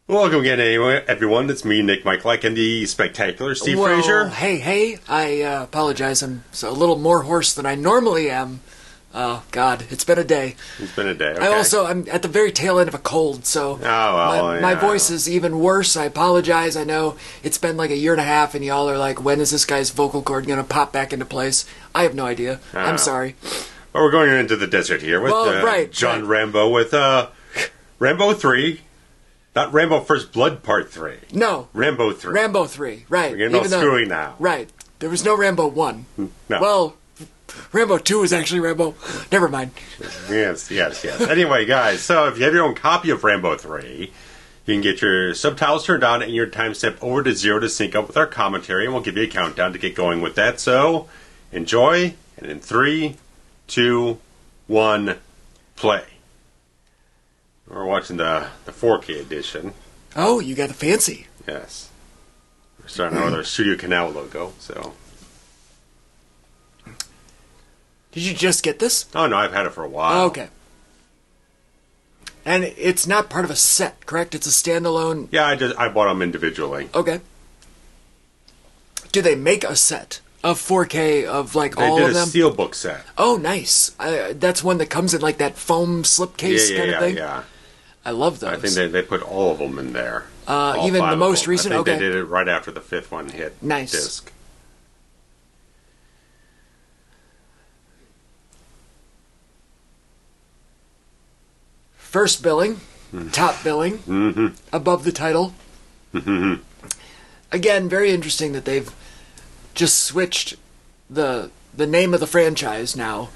Welcome again, anyway, everyone. It's me, Nick Michalak, and the spectacular Steve Frazier. Hey, I apologize. I'm a little more hoarse than I normally am. Oh, God, it's been a day. It's been a day, okay. I'm at the very tail end of a cold, so my voice is even worse. I apologize. I know it's been like a year and a half, and y'all are like, when is this guy's vocal cord going to pop back into place? I have no idea. I'm sorry. Well, we're going into the desert here with John Rambo with Rambo 3. Not Rambo First Blood Part 3. No. Rambo 3. Rambo 3, right. We're getting all screwy now. Right. There was no Rambo 1. No. Well, Rambo 2 is actually Rambo. Never mind. Yes. Anyway, guys, so if you have your own copy of Rambo 3, you can get your subtitles turned on and your timestamp over to 0 to sync up with our commentary, and we'll give you a countdown to get going with that. So, enjoy, and in 3, 2, 1, play. We're watching the 4K edition. Oh, you got the fancy. Yes. We're starting out with our Studio Canal logo, so. Did you just get this? Oh, no, I've had it for a while. Oh, okay. And it's not part of a set, correct? It's a standalone... Yeah, I bought them individually. Okay. Do they make a set of 4K of, like, all of them? They did a steelbook set. Oh, nice. That's one that comes in, like, that foam slipcase kind of thing? Yeah. I love those. I think they put all of them in there. Even the most recent? I think they did it right after the 5th one hit disc. First billing, top billing, above the title. Again, very interesting that they've just switched the name of the franchise now.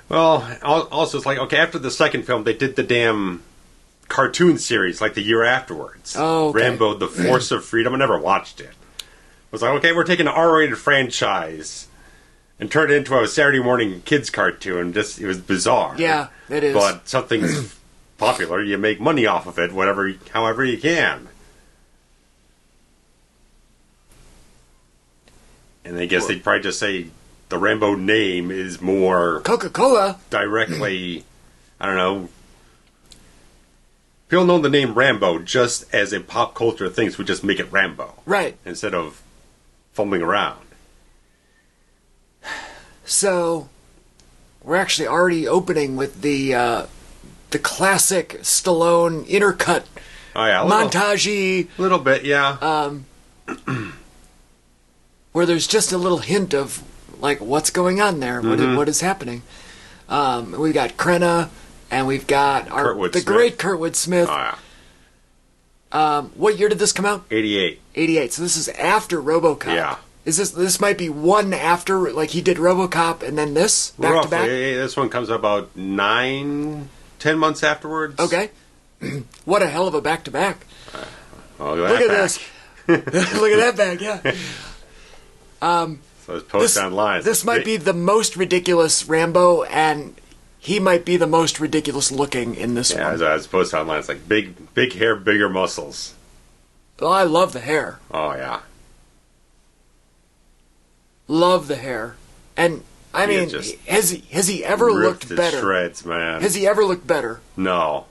Well, also it's like, okay, after the second film, they did the damn cartoon series like the year afterwards. Oh, okay. Rambo, The Force of Freedom. I never watched it. It was like, okay, we're taking an R-rated franchise and turned it into a Saturday morning kids cartoon. It was bizarre. Yeah, it is. But something's popular, you make money off of it, however you can. And I guess they'd probably just say the Rambo name is more Coca-Cola directly, I don't know. People know the name Rambo just as a pop culture thing, so we just make it Rambo. Right. Instead of fumbling around. So, we're actually already opening with the classic Stallone intercut montage-y. A little bit, yeah. Where there's just a little hint of, like, what's going on there? What is happening? We've got Crenna, and we've got great Kurtwood Smith. Oh, yeah. What year did this come out? 88. 88. So this is after RoboCop. Yeah. This might be one after, like he did RoboCop and then this back to back? This one comes about 9-10 months afterwards. Okay. What a hell of a back to back. Look at this. Look at that back, yeah. So it's posted online. This might be the most ridiculous Rambo, and he might be the most ridiculous looking in this one. Yeah, as posted online, it's like big hair, bigger muscles. Well, I love the hair. Oh, yeah. Love the hair. And, I mean, has he ever looked better? Shreds, man. Has he ever looked better? No.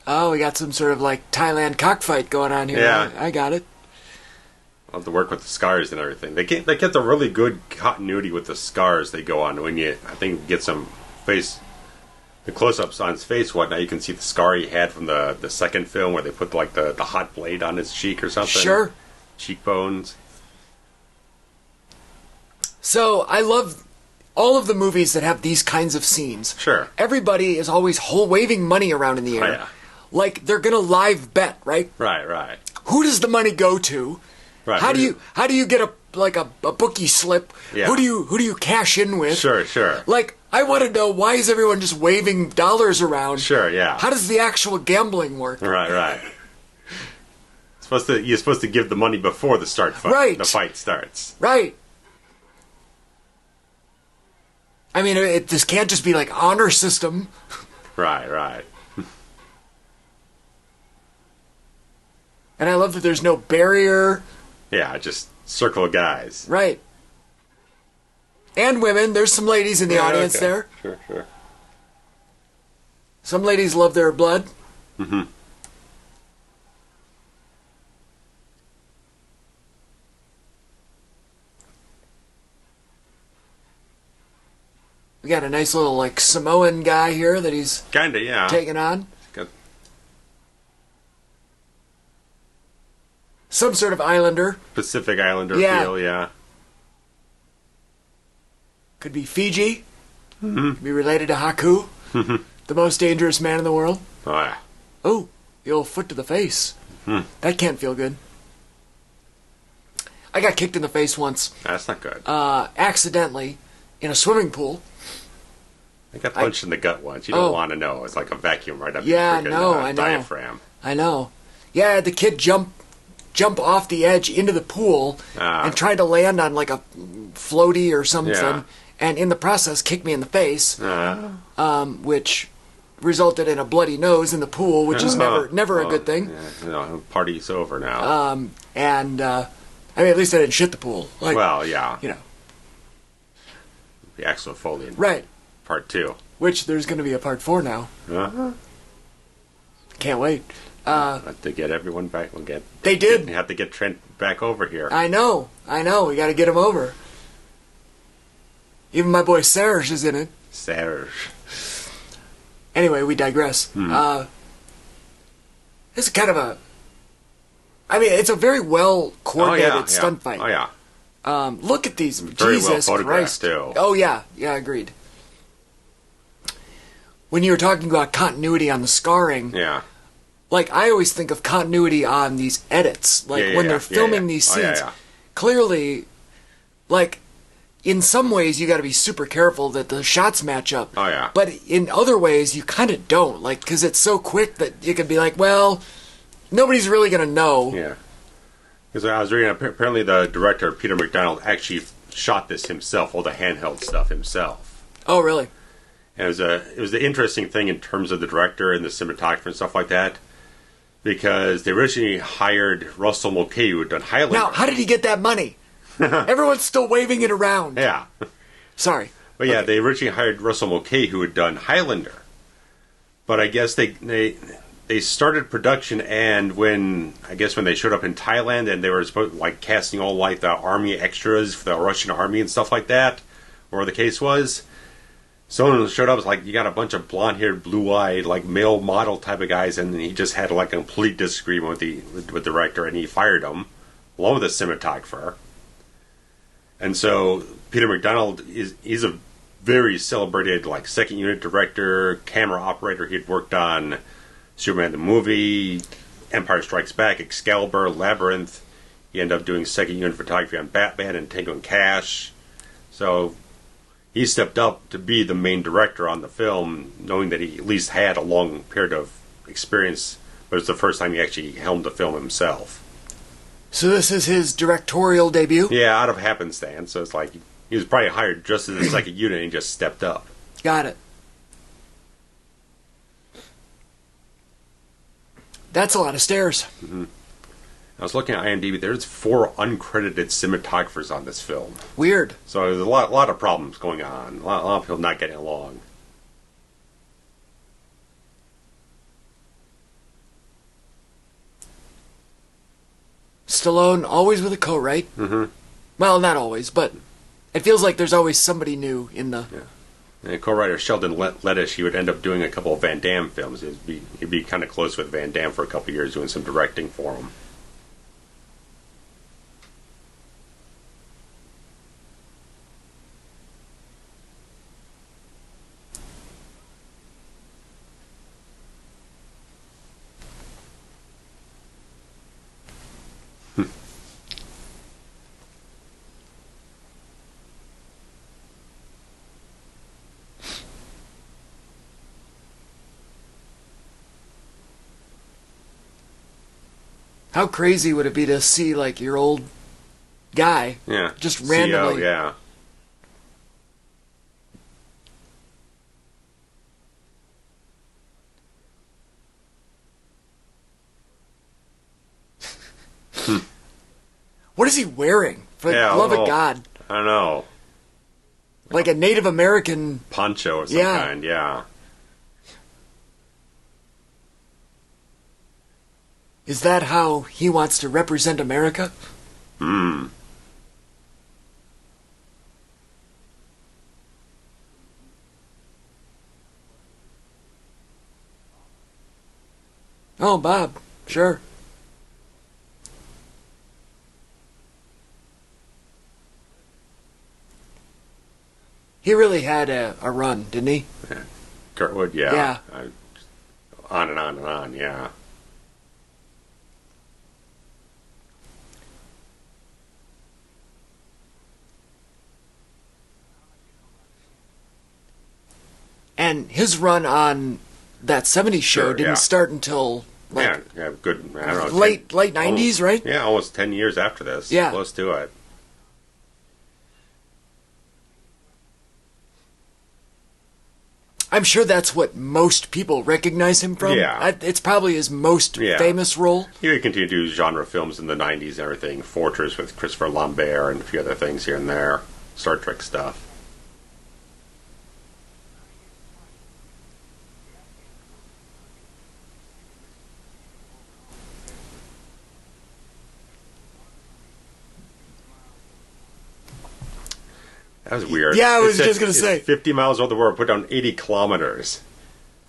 Oh, we got some sort of, like, Thailand cockfight going on here. Yeah. I got it. I'll have to work with the scars and everything. They kept a really good continuity with the scars they go on. When I think, get some the close-ups on his face, whatnot, you can see the scar he had from the second film where they put, like, the hot blade on his cheek or something. Sure. Cheekbones. So, I love all of the movies that have these kinds of scenes. Sure. Everybody is always waving money around in the air. Oh, yeah. Like, they're gonna live bet, right? Right. Who does the money go to? Right. How do you get a bookie slip? Yeah. Who do you cash in with? Sure. Like, I want to know, why is everyone just waving dollars around? Sure, yeah. How does the actual gambling work? Right. You're supposed to give the money before the fight. Right. The fight starts. Right. I mean, this can't just be like honor system. Right. And I love that there's no barrier. Yeah, just circle of guys. Right. And women. There's some ladies in the audience there. Sure. Some ladies love their blood. Mm-hmm. We got a nice little, like, Samoan guy here that he's kinda, yeah, taking on. Good. Some sort of islander. Pacific Islander feel, yeah. Could be Fiji. Mm-hmm. Could be related to Haku, the most dangerous man in the world. Oh, yeah. Oh, the old foot to the face. That can't feel good. I got kicked in the face once. That's not good. Accidentally, in a swimming pool. I got punched in the gut once. You don't want to know. It's like a vacuum right up your freaking diaphragm. I know. Yeah, the kid jump off the edge into the pool and tried to land on like a floaty or something, and in the process kicked me in the face, which resulted in a bloody nose in the pool, which is never a good thing. Yeah, party's over now. And I mean, at least I didn't shit the pool. Like, well, yeah. You know. The Axel Foley. Right. Part 2. Which there's going to be a part 4 now. Can't wait. To get everyone back. They did. You have to get Trent back over here. I know. We got to get him over. Even my boy Serge is in it. Serge. Anyway, we digress. It's kind of a... I mean, it's a very well coordinated stunt fight. Oh, yeah. Look at these. Very Jesus well Christ. Too. Oh, yeah. Yeah, agreed. When you were talking about continuity on the scarring... Yeah. Like, I always think of continuity on these edits. Like, when they're filming these scenes. Clearly, like, in some ways, you got to be super careful that the shots match up. Oh, yeah. But in other ways, you kind of don't. Like, because it's so quick that you could be like, well, nobody's really going to know. Yeah. Because I was reading, apparently the director, Peter MacDonald, actually shot this himself, all the handheld stuff himself. Oh, really? And it was the interesting thing in terms of the director and the cinematographer and stuff like that. Because they originally hired Russell Mulcahy, who had done Highlander. Now, how did he get that money? Everyone's still waving it around. Yeah. Sorry. But yeah, they originally hired Russell Mulcahy, who had done Highlander. But I guess they started production, and when they showed up in Thailand, and they were casting all like the army extras for the Russian army and stuff like that, or the case was, someone showed up, was like, you got a bunch of blonde-haired, blue-eyed, like male model type of guys, and he just had like a complete disagreement with the director, and he fired him, along with the cinematographer. And so Peter MacDonald he's a very celebrated like second unit director, camera operator. He had worked on Superman the movie, Empire Strikes Back, Excalibur, Labyrinth. He ended up doing second unit photography on Batman and Tango and Cash. So he stepped up to be the main director on the film, knowing that he at least had a long period of experience, but it's the first time he actually helmed the film himself. So this is his directorial debut? Yeah, out of happenstance. So it's like he was probably hired just as a second unit and he just stepped up. Got it. That's a lot of stairs. Mm-hmm. I was looking at IMDb. There's 4 uncredited cinematographers on this film. Weird. So there's a lot of problems going on. A lot of people not getting along. Stallone always with a co-write. Mm-hmm. Well, not always, but it feels like there's always somebody new in the... Yeah. And co-writer Sheldon Lettish, he would end up doing a couple of Van Damme films. He'd be kind of close with Van Damme for a couple of years, doing some directing for him. How crazy would it be to see, like, your old guy just randomly... CO, yeah. What is he wearing? For the love of God. I don't know. like a Native American poncho of some kind, yeah. Is that how he wants to represent America? Hmm. Oh, Bob, sure. He really had a run, didn't he? Yeah. Kurtwood, yeah. Yeah. On and on and on, yeah. And his run on that 70s show didn't start until like good. I don't know, late 90s, right? Yeah, almost 10 years after this. Yeah, close to it. I'm sure that's what most people recognize him from. Yeah, it's probably his most famous role. He would continue to do genre films in the 90s and everything. Fortress with Christopher Lambert and a few other things here and there. Star Trek stuff. That was weird. Yeah, I was just going to say. 50 miles over the world, put down 80 kilometers.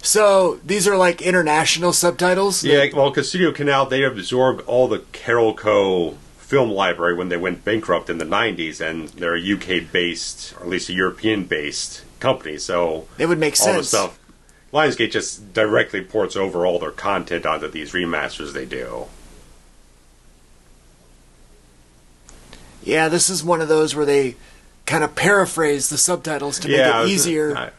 So, these are like international subtitles? Yeah, well, because Studio Canal, they absorbed all the Carol Co. film library when they went bankrupt in the 90s, and they're a UK-based, or at least a European-based company, so... It would make sense. All the stuff... Lionsgate just directly ports over all their content onto these remasters they do. Yeah, this is one of those where they kind of paraphrase the subtitles to make it easier. I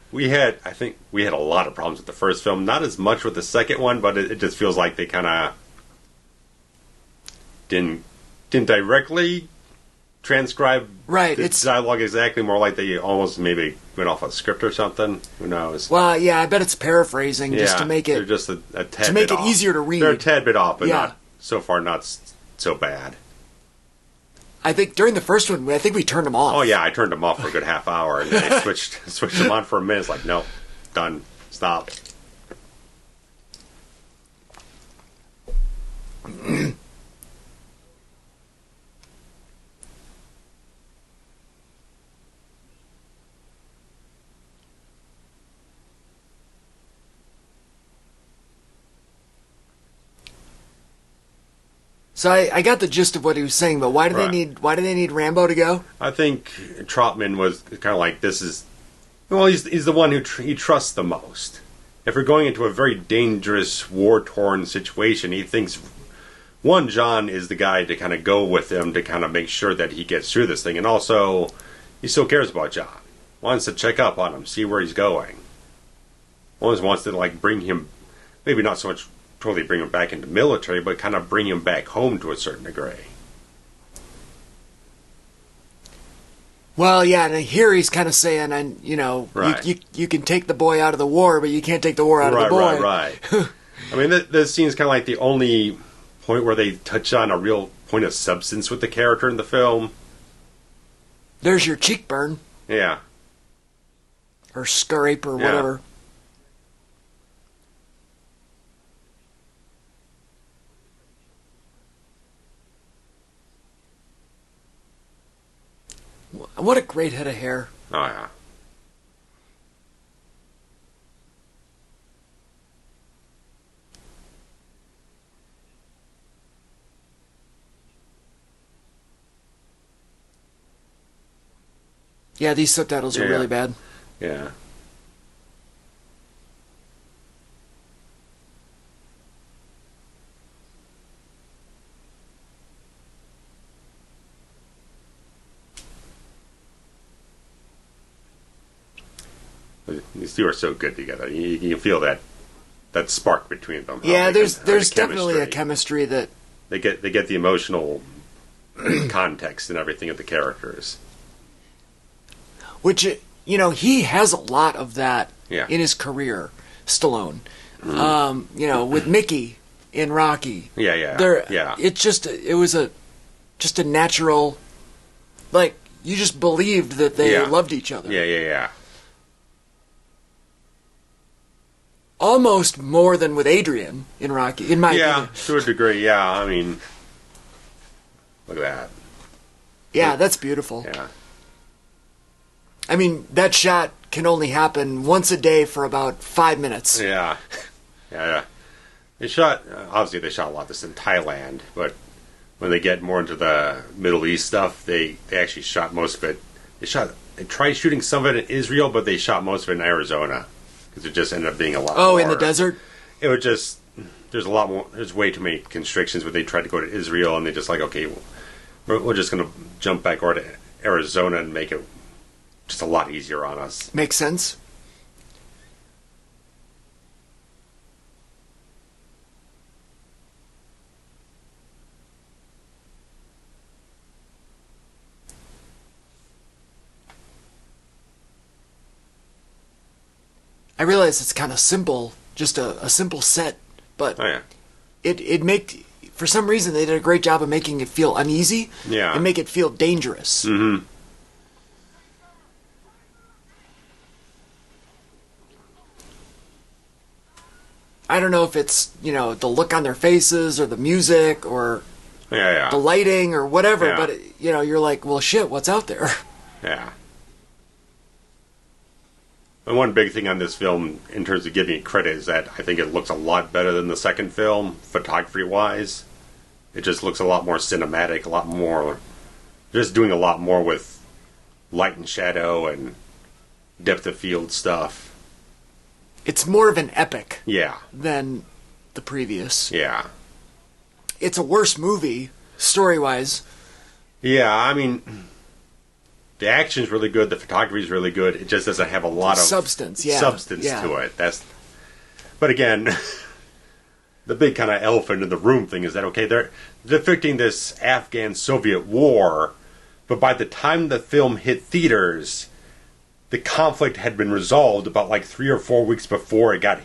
think we had a lot of problems with the first film. Not as much with the second one, but it just feels like they kind of didn't directly transcribe the dialogue exactly. More like they almost maybe went off a script or something. Who knows? Well, yeah, I bet it's paraphrasing just to make it they're just a tad to make it easier to read. They're a tad bit off, but not so far not so bad. I think during the first one, I think we turned them off. Oh yeah, I turned them off for a good half hour, and then I switched them on for a minute. It's like, no, done, stop. So I got the gist of what he was saying, but why do they need Rambo to go? I think Trotman was kind of like, he's the one who he trusts the most. If we're going into a very dangerous, war-torn situation, he thinks, one, John is the guy to kind of go with him to kind of make sure that he gets through this thing, and also, he still cares about John. Wants to check up on him, see where he's going. Always wants to, like, bring him, maybe not so much totally bring him back into military, but kind of bring him back home to a certain degree. Well, yeah, and here he's kind of saying, and you can take the boy out of the war, but you can't take the war out of the boy. Right. I mean, this scene's kind of like the only point where they touch on a real point of substance with the character in the film. There's your cheek burn. Yeah. Or scrape or whatever. What a great head of hair. Oh, yeah. Yeah, these subtitles are really bad. Yeah. These two are so good together. You feel that spark between them. Yeah, there's definitely a chemistry that they get the emotional context and everything of the characters. Which he has a lot of that in his career, Stallone. Mm-hmm. With Mickey in Rocky. Yeah. It was just a natural, like, You just believed that they loved each other. Yeah. Almost more than with Adrian in Rocky, in my opinion. Yeah, to a degree, yeah. I mean, look at that. Yeah, that's beautiful. Yeah. I mean, that shot can only happen once a day for about 5 minutes. Yeah. They shot, obviously they shot a lot of this in Thailand, but when they get more into the Middle East stuff, they actually shot most of it. They tried shooting some of it in Israel, but they shot most of it in Arizona. Because it just ended up being a lot more. Oh, in the desert? It would just, there's a lot more, there's way too many constrictions when they tried to go to Israel, and they just like, okay, we're just going to jump back over to Arizona and make it just a lot easier on us. Makes sense. I realize it's kind of simple, just a simple set, but for some reason they did a great job of making it feel uneasy and make it feel dangerous. Mm-hmm. I don't know if it's, the look on their faces or the music or the lighting or whatever, but, you're like, well, shit, what's out there? Yeah. And one big thing on this film, in terms of giving it credit, is that I think it looks a lot better than the second film, photography-wise. It just looks a lot more cinematic, a lot more... Just doing a lot more with light and shadow and depth of field stuff. It's more of an epic than the previous. Yeah. It's a worse movie, story-wise. Yeah, I mean... The action's really good. The photography's really good. It just doesn't have a lot of substance to it. But again, the big kind of elephant in the room thing is that they're depicting this Afghan-Soviet war, but by the time the film hit theaters, the conflict had been resolved about like 3 or 4 weeks before it got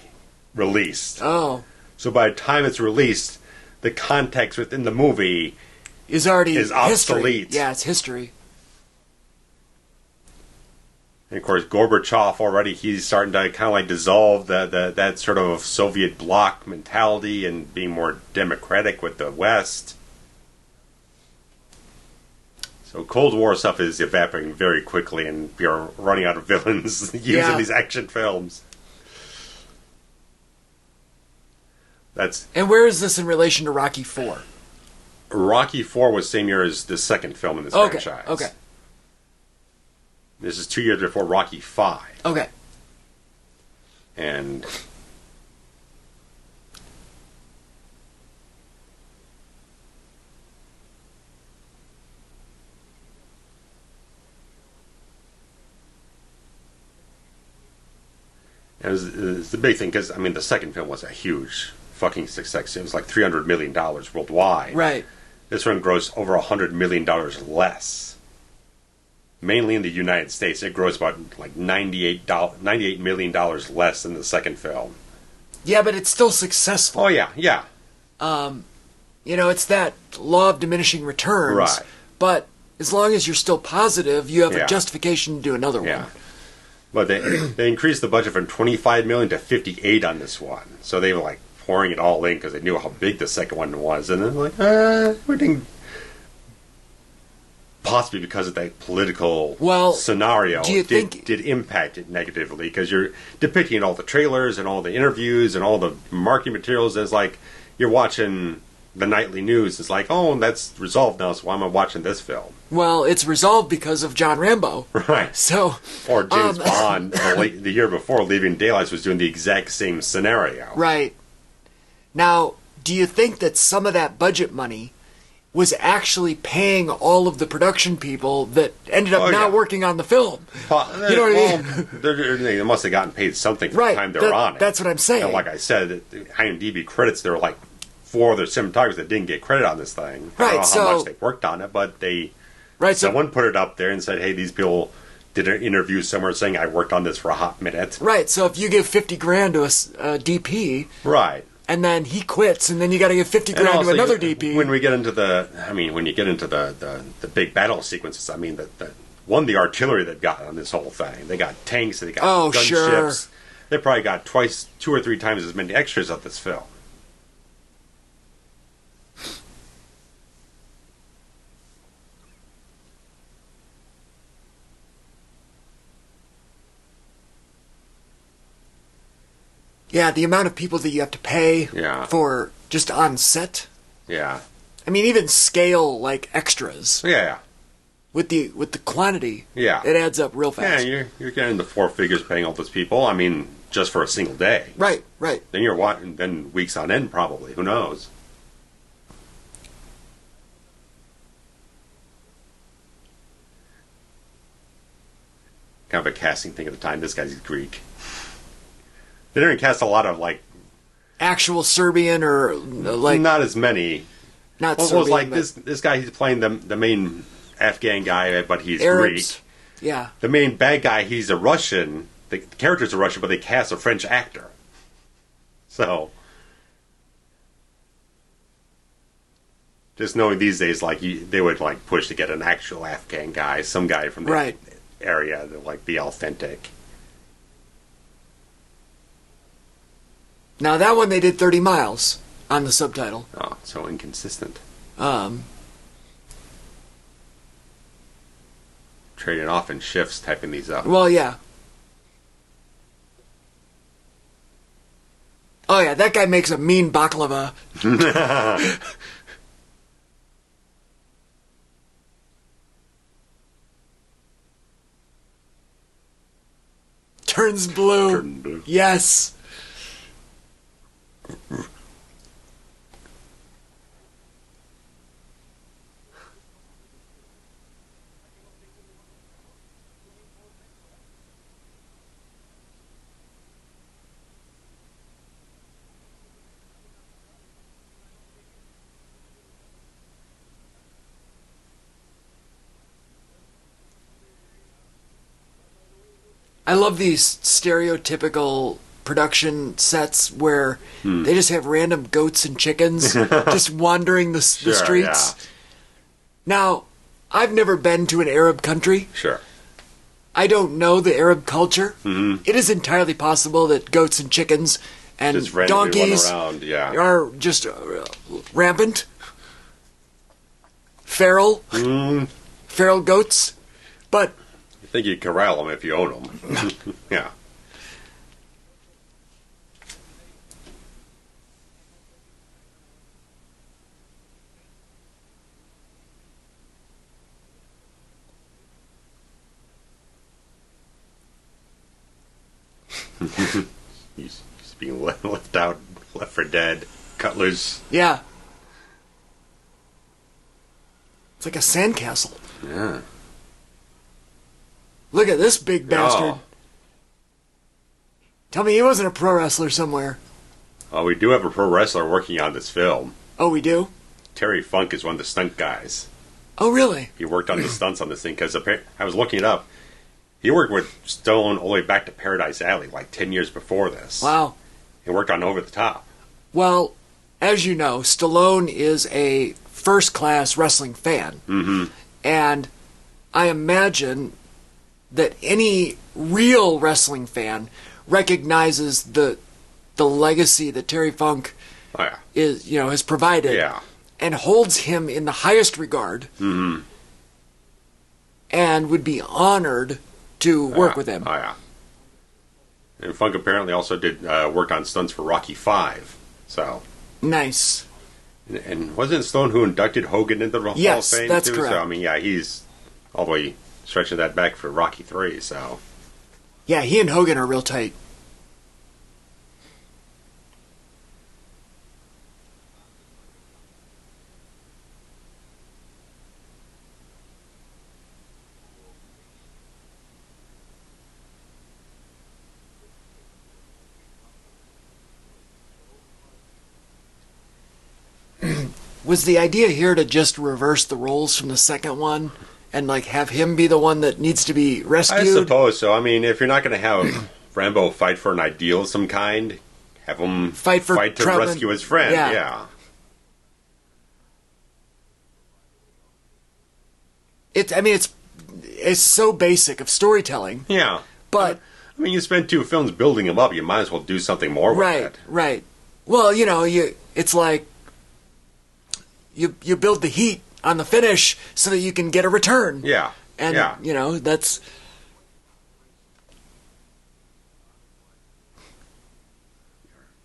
released. Oh, so by the time it's released, the context within the movie is obsolete. History. Yeah, it's history. And of course, Gorbachev already, he's starting to kind of like dissolve that sort of Soviet bloc mentality and being more democratic with the West. So Cold War stuff is evaporating very quickly, and we are running out of villains using these action films. And where is this in relation to Rocky IV? Rocky IV was same year as the second film in this franchise. Okay. This is 2 years before Rocky V. Okay. And it was the big thing, because, I mean, the second film was a huge fucking success. It was like $300 million worldwide. Right. This one grossed over $100 million less. Mainly in the United States, it grows about like $98 million less than the second film. Yeah, but it's still successful. Oh, yeah. It's that law of diminishing returns. Right. But as long as you're still positive, you have a justification to do another one. But they increased the budget from $25 million to $58 on this one. So they were like pouring it all in because they knew how big the second one was. And then like, we didn't... Possibly because of that political scenario did impact it negatively, because you're depicting all the trailers and all the interviews and all the marketing materials as like you're watching the nightly news. It's like, oh, that's resolved now, so why am I watching this film? Well, it's resolved because of John Rambo. Right. So, or James Bond the year before, Leaving Daylight, was doing the exact same scenario. Right. Now, do you think that some of that budget money was actually paying all of the production people that ended up not working on the film? You know what I mean? They must have gotten paid something for the time they were on it. That's what I'm saying. And like I said, the IMDb credits, there were like 4 other cinematographers that didn't get credit on this thing. I don't know how much they worked on it, but someone put it up there and said, hey, these people did an interview somewhere saying I worked on this for a hot minute. Right, so if you give $50,000 to a DP... Right. And then he quits, and then you got to give $50,000 to another DP. When we get into when you get into the big battle sequences, I mean, the won the artillery they've got on this whole thing. They got tanks, they got gunships. Sure. They probably got 2 or 3 times as many extras of this film. Yeah, the amount of people that you have to pay for just on set. Yeah. I mean, even scale like extras. Yeah. With the quantity. Yeah. It adds up real fast. Yeah, you're getting the 4 figures paying all those people. I mean, just for a single day. Right. Then you're watching, then weeks on end probably. Who knows? Kind of a casting thing at the time. This guy's Greek. They didn't cast a lot of like actual Serbian or like not as many. Not Serbian. Serbian, Like this guy. He's playing the main Afghan guy, but he's Arabs. Greek. Yeah. The main bad guy. He's a Russian. The character's a Russian, but they cast a French actor. So just knowing these days, like they would like push to get an actual Afghan guy, some guy from the area that like be authentic. Now that one they did 30 miles on the subtitle. Oh, so inconsistent. Trading off in shifts, typing these up. Well, yeah. Oh yeah, that guy makes a mean baklava. Turns blue. Yes. I love these stereotypical production sets where they just have random goats and chickens just wandering the streets. Yeah. Now, I've never been to an Arab country. Sure. I don't know the Arab culture. Mm-hmm. It is entirely possible that goats and chickens and just donkeys are just rampant. Feral. Feral goats. But I think you corral them if you own them. Yeah. He's being left out, left for dead, cut loose. Yeah. It's like a sandcastle. Yeah. Look at this big bastard. Oh. Tell me he wasn't a pro wrestler somewhere. Oh, we do have a pro wrestler working on this film. Oh, we do? Terry Funk is one of the stunt guys. Oh, really? He worked on the stunts on this thing, because I was looking it up. He worked with Stallone all the way back to Paradise Alley, like 10 years before this. Wow. He worked on Over the Top. Well, as you know, Stallone is a first-class wrestling fan. Mm-hmm. And I imagine that any real wrestling fan recognizes the legacy that Terry Funk has provided, and holds him in the highest regard, and would be honored to work with him. Oh yeah. And Funk apparently also did work on stunts for Rocky V. So nice. And wasn't Stone who inducted Hogan into the Hall of Fame? Yes, that's too? correct. So I mean, yeah, he's all the way stretching that back for Rocky III. So yeah, he and Hogan are real tight. Was the idea here to just reverse the roles from the second one and like have him be the one that needs to be rescued? I suppose so. I mean, if you're not going to have Rambo fight for an ideal of some kind, have him fight to rescue his friend. Yeah. is so basic of storytelling. Yeah. But I mean, you spend 2 films building them up. You might as well do something more with it. Right. Well, it's like you build the heat on the finish so that you can get a return. Yeah. And, that's...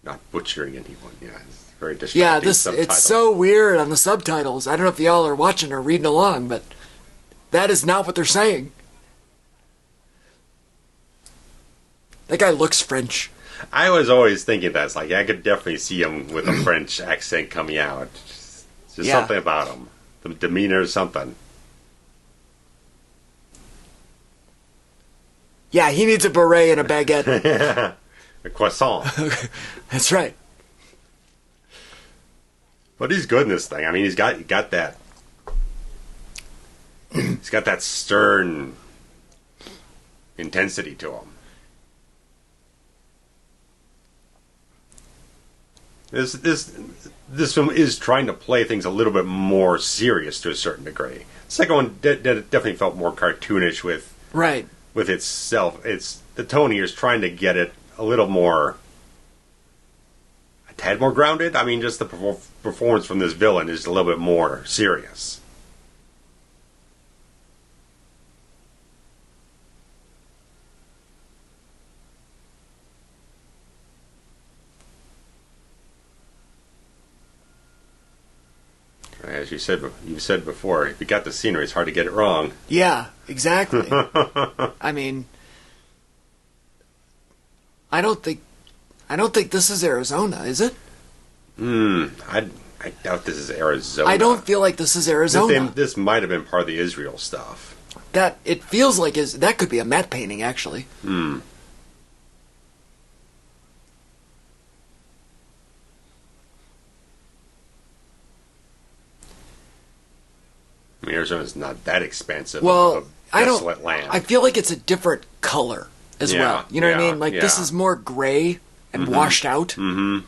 Not butchering anyone. Yeah, it's very distracting. Yeah, it's so weird on the subtitles. I don't know if y'all are watching or reading along, but that is not what they're saying. That guy looks French. I was always thinking that's like, I could definitely see him with a French accent coming out. Just something about him. The demeanor or something. Yeah, he needs a beret and a baguette. A croissant. That's right. But he's good in this thing. I mean, he's got that. He's got that stern intensity to him. This film is trying to play things a little bit more serious to a certain degree. The second one definitely felt more cartoonish with itself. The tone here is trying to get it a little more, a tad more grounded. I mean, just the performance from this villain is a little bit more serious. As you said before, if you got the scenery, it's hard to get it wrong. Yeah, exactly. I mean, I don't think this is Arizona, is it? I doubt this is Arizona. I don't feel like this is Arizona. This might have been part of the Israel stuff. That it feels like that could be a matte painting, actually. I mean, Arizona's not that expansive. Well, of desolate land. I feel like it's a different color as well. You know what I mean? Like this is more gray and washed out. Mm-hmm.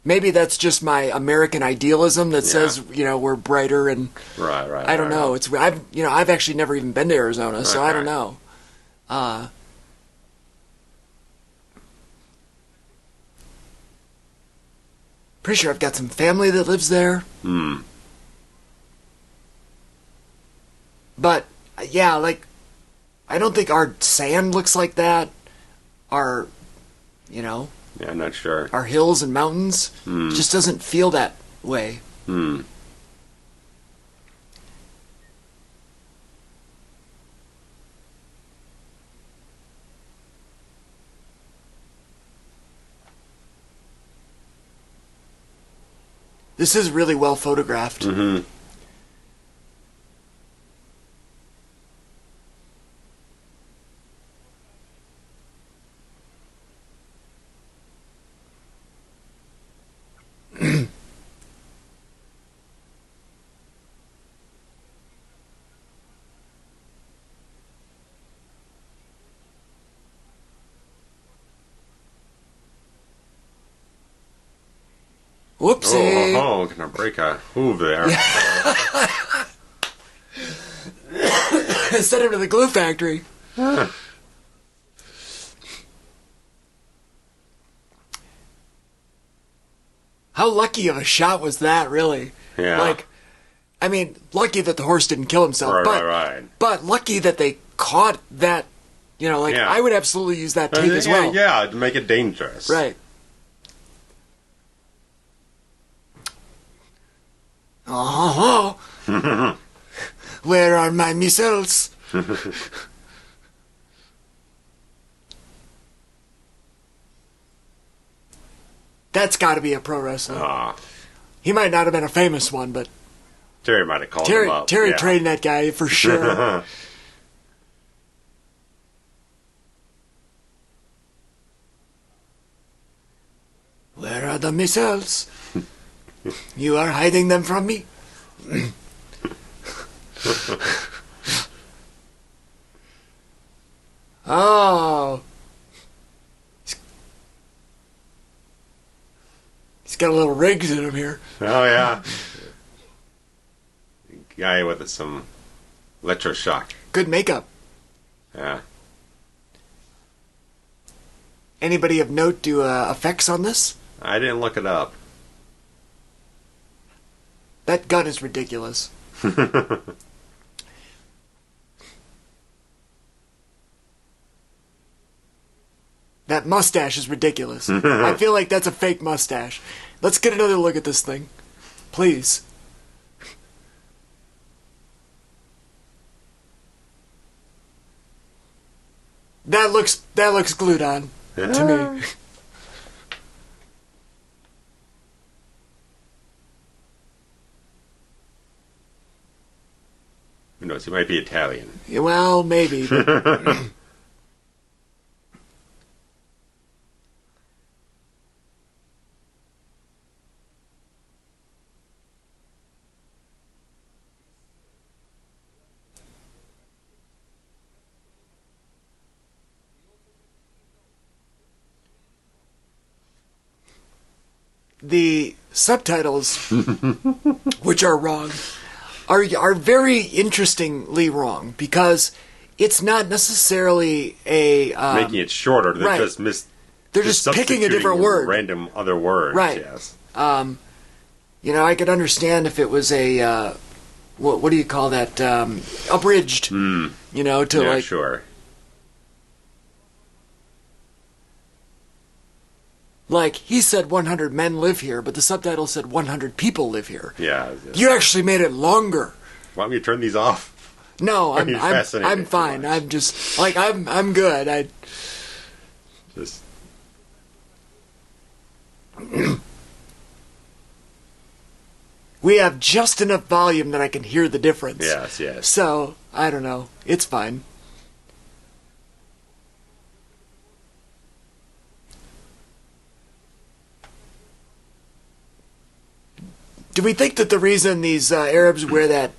Maybe that's just my American idealism that says we're brighter and right. I don't know. I've actually never even been to Arizona, so I don't know. Pretty sure I've got some family that lives there. But yeah, like I don't think our sand looks like that. Our yeah, I'm not sure. Our hills and mountains just doesn't feel that way. This is really well photographed. Mm-hmm. Whoopsie! Oh, gonna break a hoof there. Send him to the glue factory. How lucky of a shot was that, really? Yeah. Like, I mean, lucky that the horse didn't kill himself. Right. But lucky that they caught that. I would absolutely use that tape as well. Yeah, to make it dangerous. Right. Oh, where are my missiles? That's got to be a pro wrestler. He might not have been a famous one, but Terry might have called him up. Terry trained that guy for sure. Where are the missiles? You are hiding them from me? Oh. He's got a little rigs in him here. Oh, yeah. Guy with some electroshock. Good makeup. Yeah. Anybody of note do effects on this? I didn't look it up. That gun is ridiculous. That mustache is ridiculous. I feel like that's a fake mustache. Let's get another look at this thing. Please. That looks glued on to me. Who knows? He might be Italian. Yeah, well, maybe. But the subtitles, which are wrong, are very interestingly wrong, because it's not necessarily a making it shorter. They're right. They're just picking a different word, random other words. Right. Yes. I could understand if it was a what do you call that, abridged. To yeah, sure. Like, he said 100 men live here, but the subtitle said 100 people live here. Yeah. You actually made it longer. Want me to turn these off? No, I'm fine. I'm just like I'm good. I just we have just enough volume that I can hear the difference. Yes. So, I don't know. It's fine. Do we think that the reason these Arabs wear that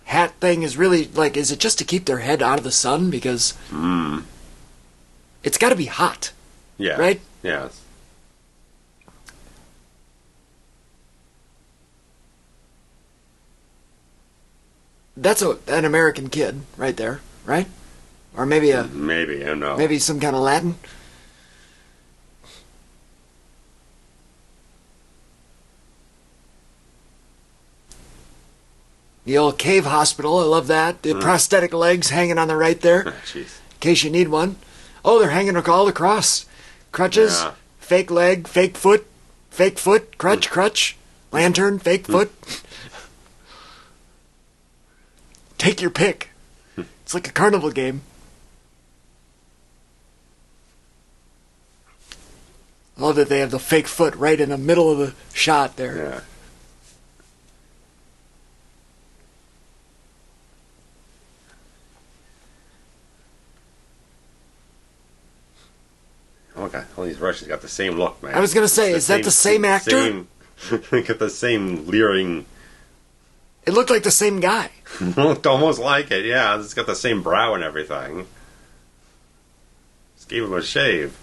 hat thing is really, like, is it just to keep their head out of the sun? Because it's got to be hot. Yeah. Right? Yes. That's an American kid right there, right? Or maybe I don't know. Maybe some kind of Latin. The old cave hospital, I love that. The prosthetic legs hanging on the right there. Jeez. In case you need one. Oh, they're hanging all across. Crutches, fake leg, fake foot, crutch, lantern, fake foot. Take your pick. It's like a carnival game. I love that they have the fake foot right in the middle of the shot there. Yeah. Oh my god, all these Russians got the same look, man. I was going to say, is that the same actor? Got the same leering. It looked like the same guy. Looked almost like it, yeah. It's got the same brow and everything. Just gave him a shave.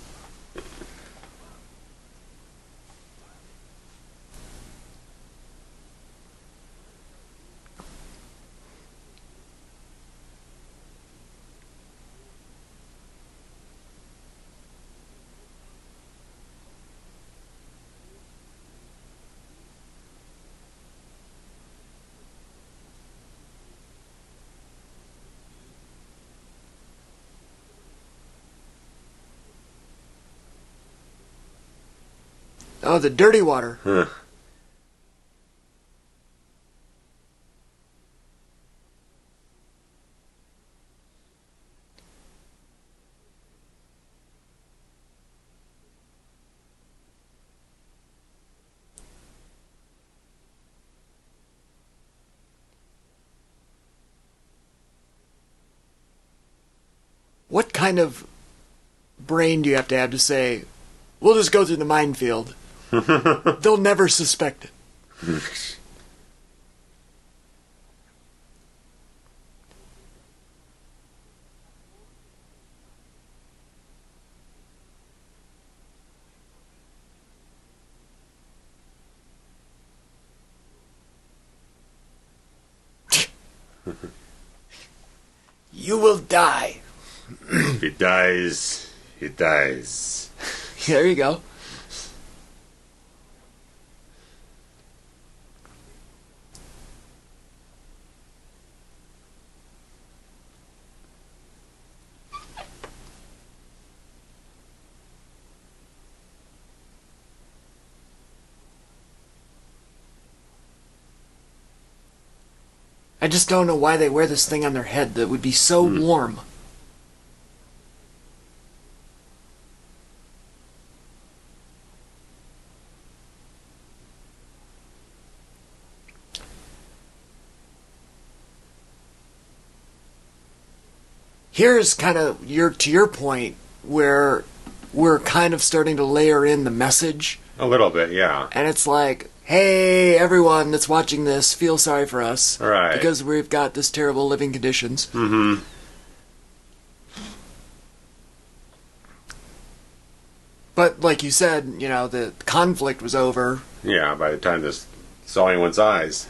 Oh, the dirty water. Huh. What kind of brain do you have to say, we'll just go through the minefield? They'll never suspect it. You will die. If he dies, he dies. There you go. I just don't know why they wear this thing on their head that would be so warm. Here's kind of to your point where we're kind of starting to layer in the message. A little bit, yeah. And it's like, hey, everyone that's watching this, feel sorry for us. Right. Because we've got this terrible living conditions. Mm-hmm. But like you said, you know, the conflict was over. Yeah, by the time this saw anyone's eyes.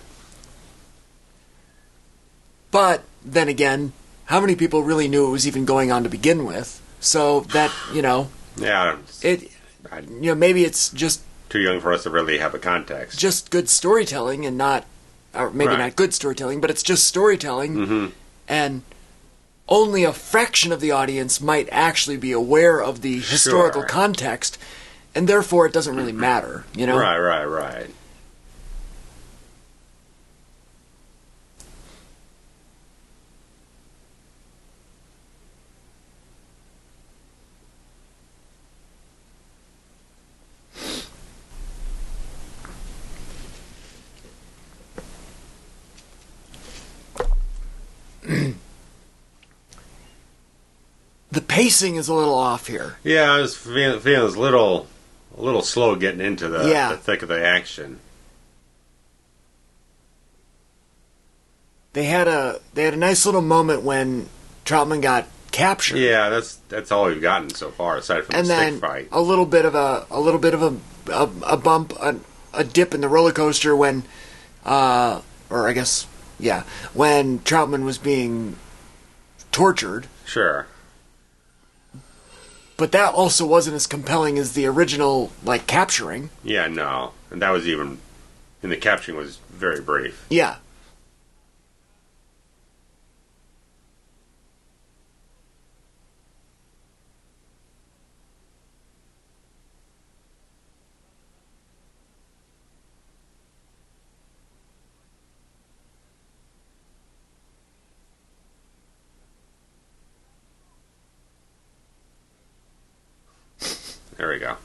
But then again, how many people really knew it was even going on to begin with? So that, you know, yeah, maybe it's just too young for us to really have a context. Just good storytelling and not, or maybe not good storytelling, but it's just storytelling. And only a fraction of the audience might actually be aware of the historical context, and therefore it doesn't really matter, you know? Right. The pacing is a little off here. Yeah, I was feeling a little slow getting into the thick of the action. They had a nice little moment when Troutman got captured. Yeah, that's all we've gotten so far, aside from the stick fight. A little bit of a bump, a dip in the roller coaster when, when Troutman was being tortured. Sure. But that also wasn't as compelling as the original, like, capturing. Yeah, no. And that was even... And the capturing was very brief. Yeah. There we go.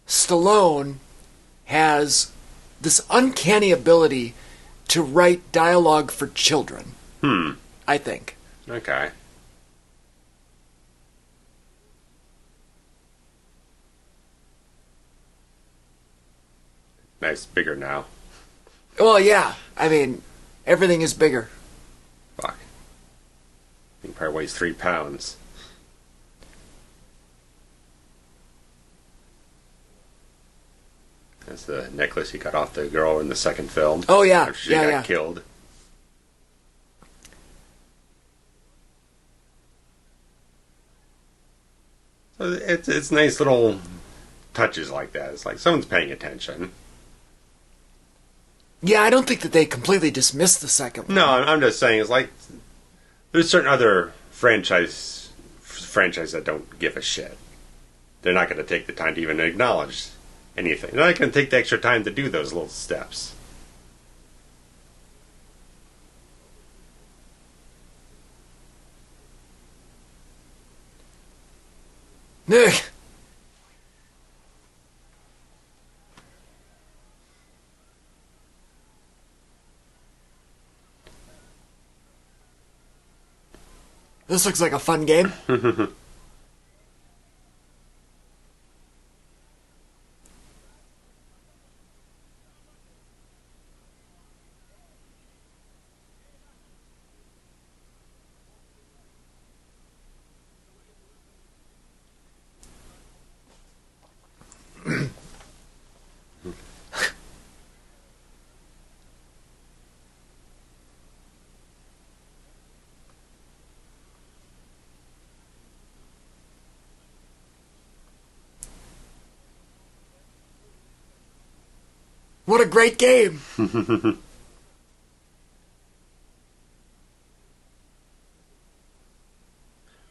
Stallone has this uncanny ability to write dialogue for children. I think. Okay. Nice, bigger now. Well, yeah. I mean, everything is bigger. Fuck. He probably weighs 3 pounds. That's the necklace he cut off the girl in the second film. Oh, yeah. After she got killed. So it's nice little touches like that. It's like someone's paying attention. Yeah, I don't think that they completely dismissed the second one. No, I'm just saying it's like there's certain other franchise that don't give a shit. They're not going to take the time to even acknowledge anything. They're not going to take the extra time to do those little steps. Nick. This looks like a fun game. What a great game!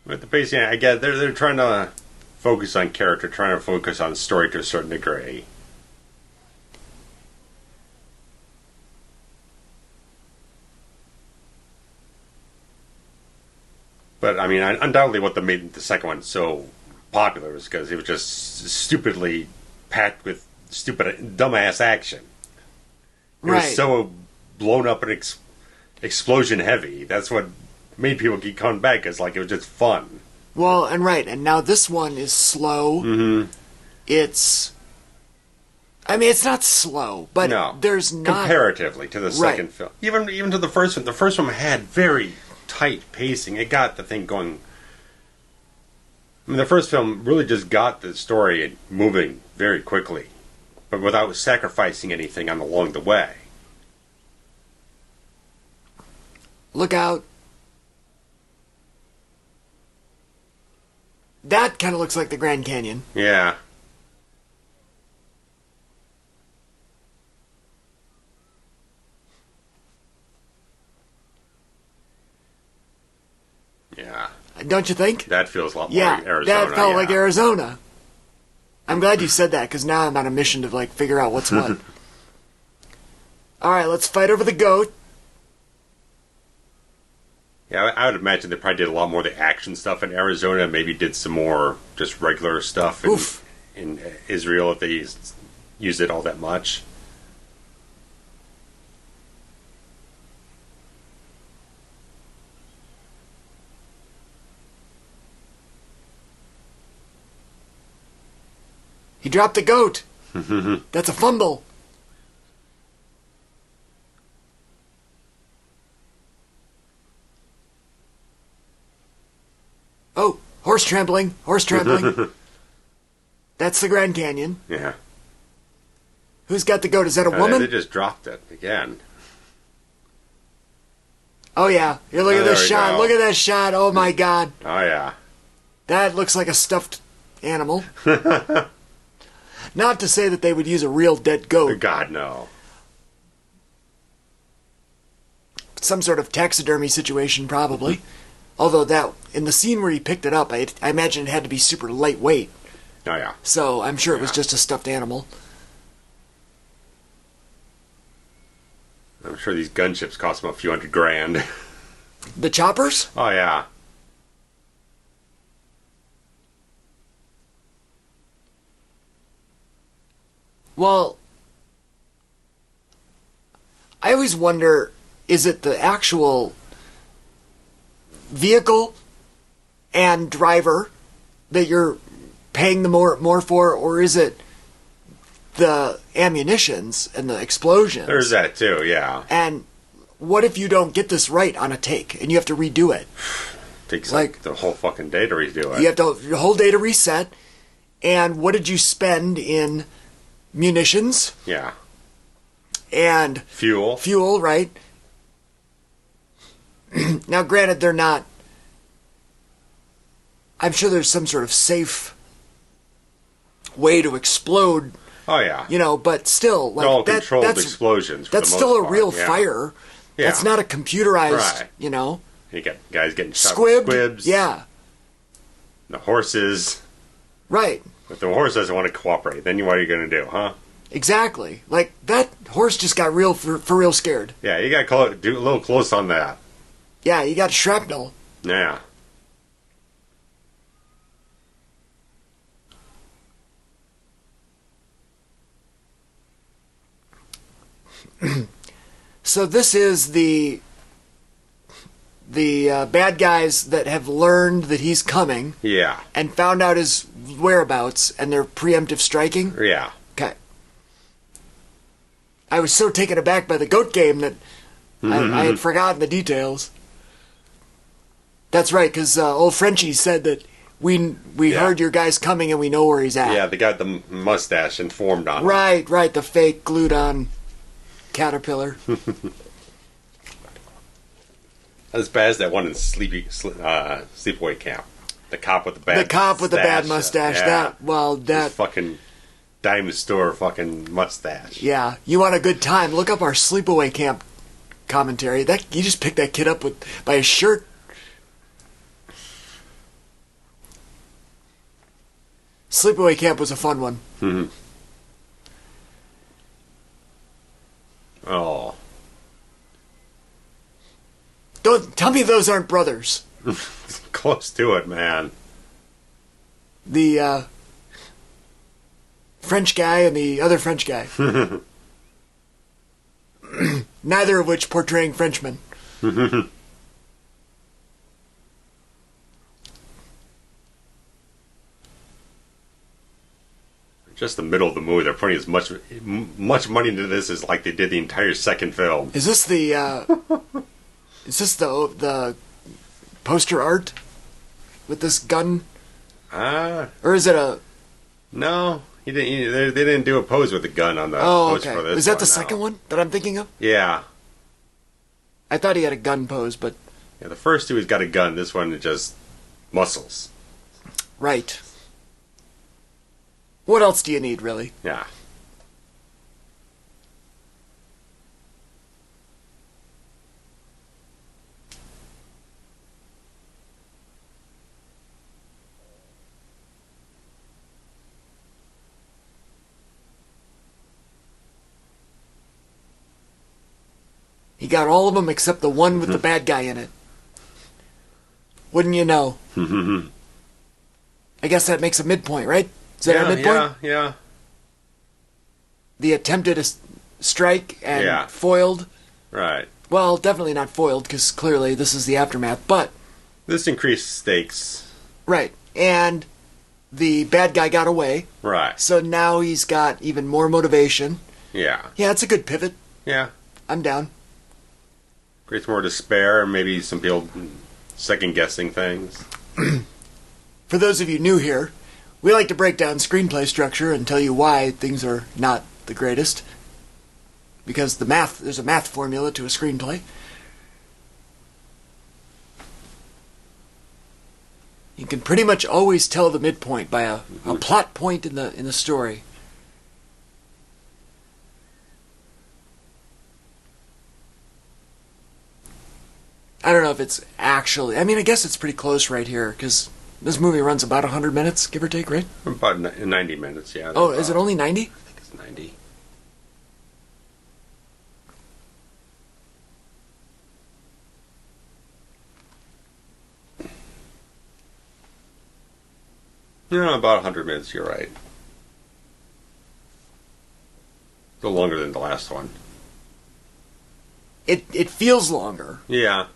But the basic, I get they're trying to focus on character, trying to focus on story to a certain degree. But I mean, undoubtedly, what made the second one so popular was because it was just stupidly packed with stupid, dumbass action. It was so blown up and explosion heavy. That's what made people keep coming back, because like it was just fun. Well, and now this one is slow. Mm-hmm. I mean, it's not slow, but there's not comparatively to the second film. Even to the first one. The first one had very tight pacing. It got the thing going. I mean, the first film really just got the story moving very quickly, but without sacrificing anything along the way. Look out. That kind of looks like the Grand Canyon. Yeah. Yeah. Don't you think? That feels a lot more like Arizona. That felt like Arizona. I'm glad you said that, because now I'm on a mission to like figure out what's what. Alright, let's fight over the goat. Yeah, I would imagine they probably did a lot more of the action stuff in Arizona. Maybe did some more just regular stuff in Israel if they used it all that much. He dropped the goat. That's a fumble. Oh, horse trampling. Horse trampling. That's the Grand Canyon. Yeah. Who's got the goat? Is that a woman? They just dropped it again. Oh, yeah. Here, look at this shot. Look at that shot. Oh, my God. Oh, yeah. That looks like a stuffed animal. Not to say that they would use a real dead goat. God, no. Some sort of taxidermy situation, probably. Although that, in the scene where he picked it up, I imagine it had to be super lightweight. Oh, yeah. So I'm sure it was just a stuffed animal. I'm sure these gunships cost them a few $100,000. The choppers? Oh, yeah. Well, I always wonder, is it the actual vehicle and driver that you're paying the more for, or is it the ammunitions and the explosions? There's that too, yeah. And what if you don't get this right on a take and you have to redo it? Takes like the whole fucking day to redo it. You have the whole day to reset. And what did you spend in munitions? Yeah. And fuel. Fuel, right? Now, granted, they're not... I'm sure there's some sort of safe way to explode. Oh, yeah. You know, but still... like all controlled explosions for that's the most still a part. real fire. Yeah. That's not a computerized, you know... You got guys getting shot with squibs. Yeah. The horses. Right. If the horse doesn't want to cooperate, then what are you going to do, huh? Exactly. Like, that horse just got real, for real scared. Yeah, you got to do a little close on that. Yeah, you got shrapnel. Yeah. So this is the bad guys that have learned that he's coming. Yeah. And found out his whereabouts, and they're preemptive striking. Yeah. Okay. I was so taken aback by the goat game that I had forgotten the details. That's right, because old Frenchie said that we heard your guy's coming and we know where he's at. Yeah, the guy with the mustache informed on him. Right, the fake glued-on caterpillar. As bad as that one in Sleepaway Camp. The cop with the bad mustache. The cop with the bad mustache. Yeah. That fucking dime store fucking mustache. Yeah, you want a good time? Look up our sleepaway camp commentary. That you just picked that kid up by his shirt. Sleepaway camp was a fun one. Mm-hmm. Oh. Don't tell me those aren't brothers. Close to it, man. The French guy and the other French guy. Neither of which portraying Frenchmen. Just the middle of the movie, they're putting as much money into this as like they did the entire second film. Is this the poster art with this gun? Or is it a? No, he didn't. They didn't do a pose with the gun on the poster for this. Is that the second one that I'm thinking of? Yeah. I thought he had a gun pose, but yeah, the first two he's got a gun. This one is just muscles. Right. What else do you need, really? Yeah. He got all of them except the one with the bad guy in it. Wouldn't you know? I guess that makes a midpoint, right? Is that a midpoint? Yeah. The attempted strike and foiled. Right. Well, definitely not foiled, because clearly this is the aftermath, but... This increased stakes. Right. And the bad guy got away. Right. So now he's got even more motivation. Yeah. Yeah, it's a good pivot. Yeah. I'm down. Creates more despair, and maybe some people second-guessing things. For those of you new here, we like to break down screenplay structure and tell you why things are not the greatest. Because there's a math formula to a screenplay. You can pretty much always tell the midpoint by a plot point in the story. I don't know if it's actually... I mean, I guess it's pretty close right here, because this movie runs about 100 minutes, give or take, right? About 90 minutes, yeah. Oh, is it only 90? I think it's 90. Yeah, about 100 minutes, you're right. A little longer than the last one. It feels longer. Yeah.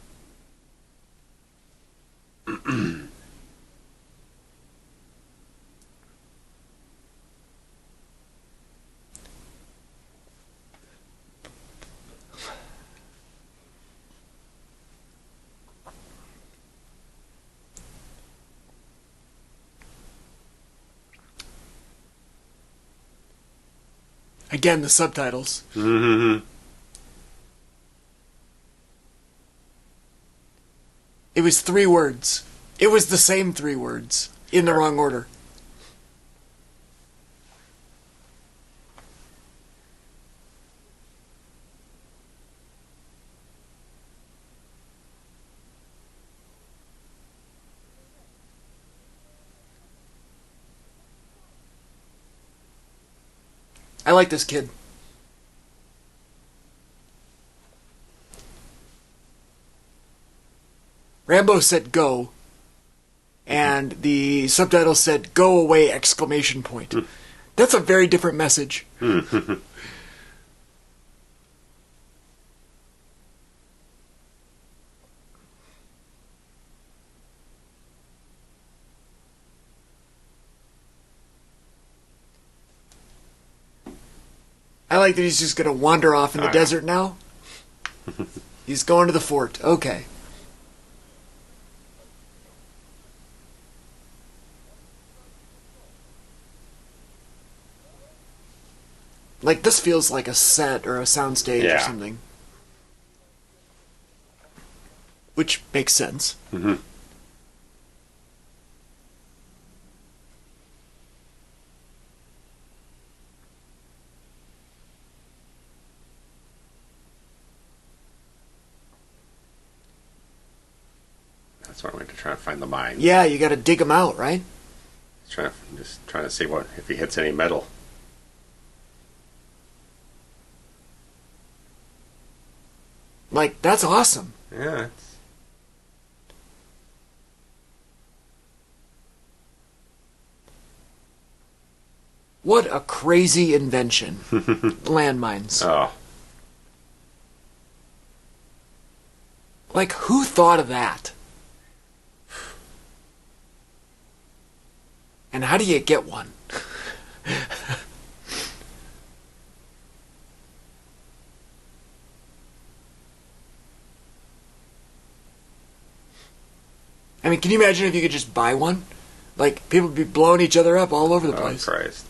Again, the subtitles. Mm-hmm. It was 3 words. It was the same 3 words in the wrong order. I like this kid. Rambo said go, and the subtitle said go away exclamation point. That's a very different message. I like that he's just going to wander off in the desert now. He's going to the fort. Okay. Like, this feels like a set or a soundstage or something. Which makes sense. Mm-hmm. That's why I went to try to find the mines. Yeah, you got to dig them out, right? Just trying to see if he hits any metal. Like, that's awesome. Yeah. What a crazy invention. Landmines. Oh. Like, who thought of that? And how do you get one? I mean, can you imagine if you could just buy one? Like, people would be blowing each other up all over the place. Oh, Christ.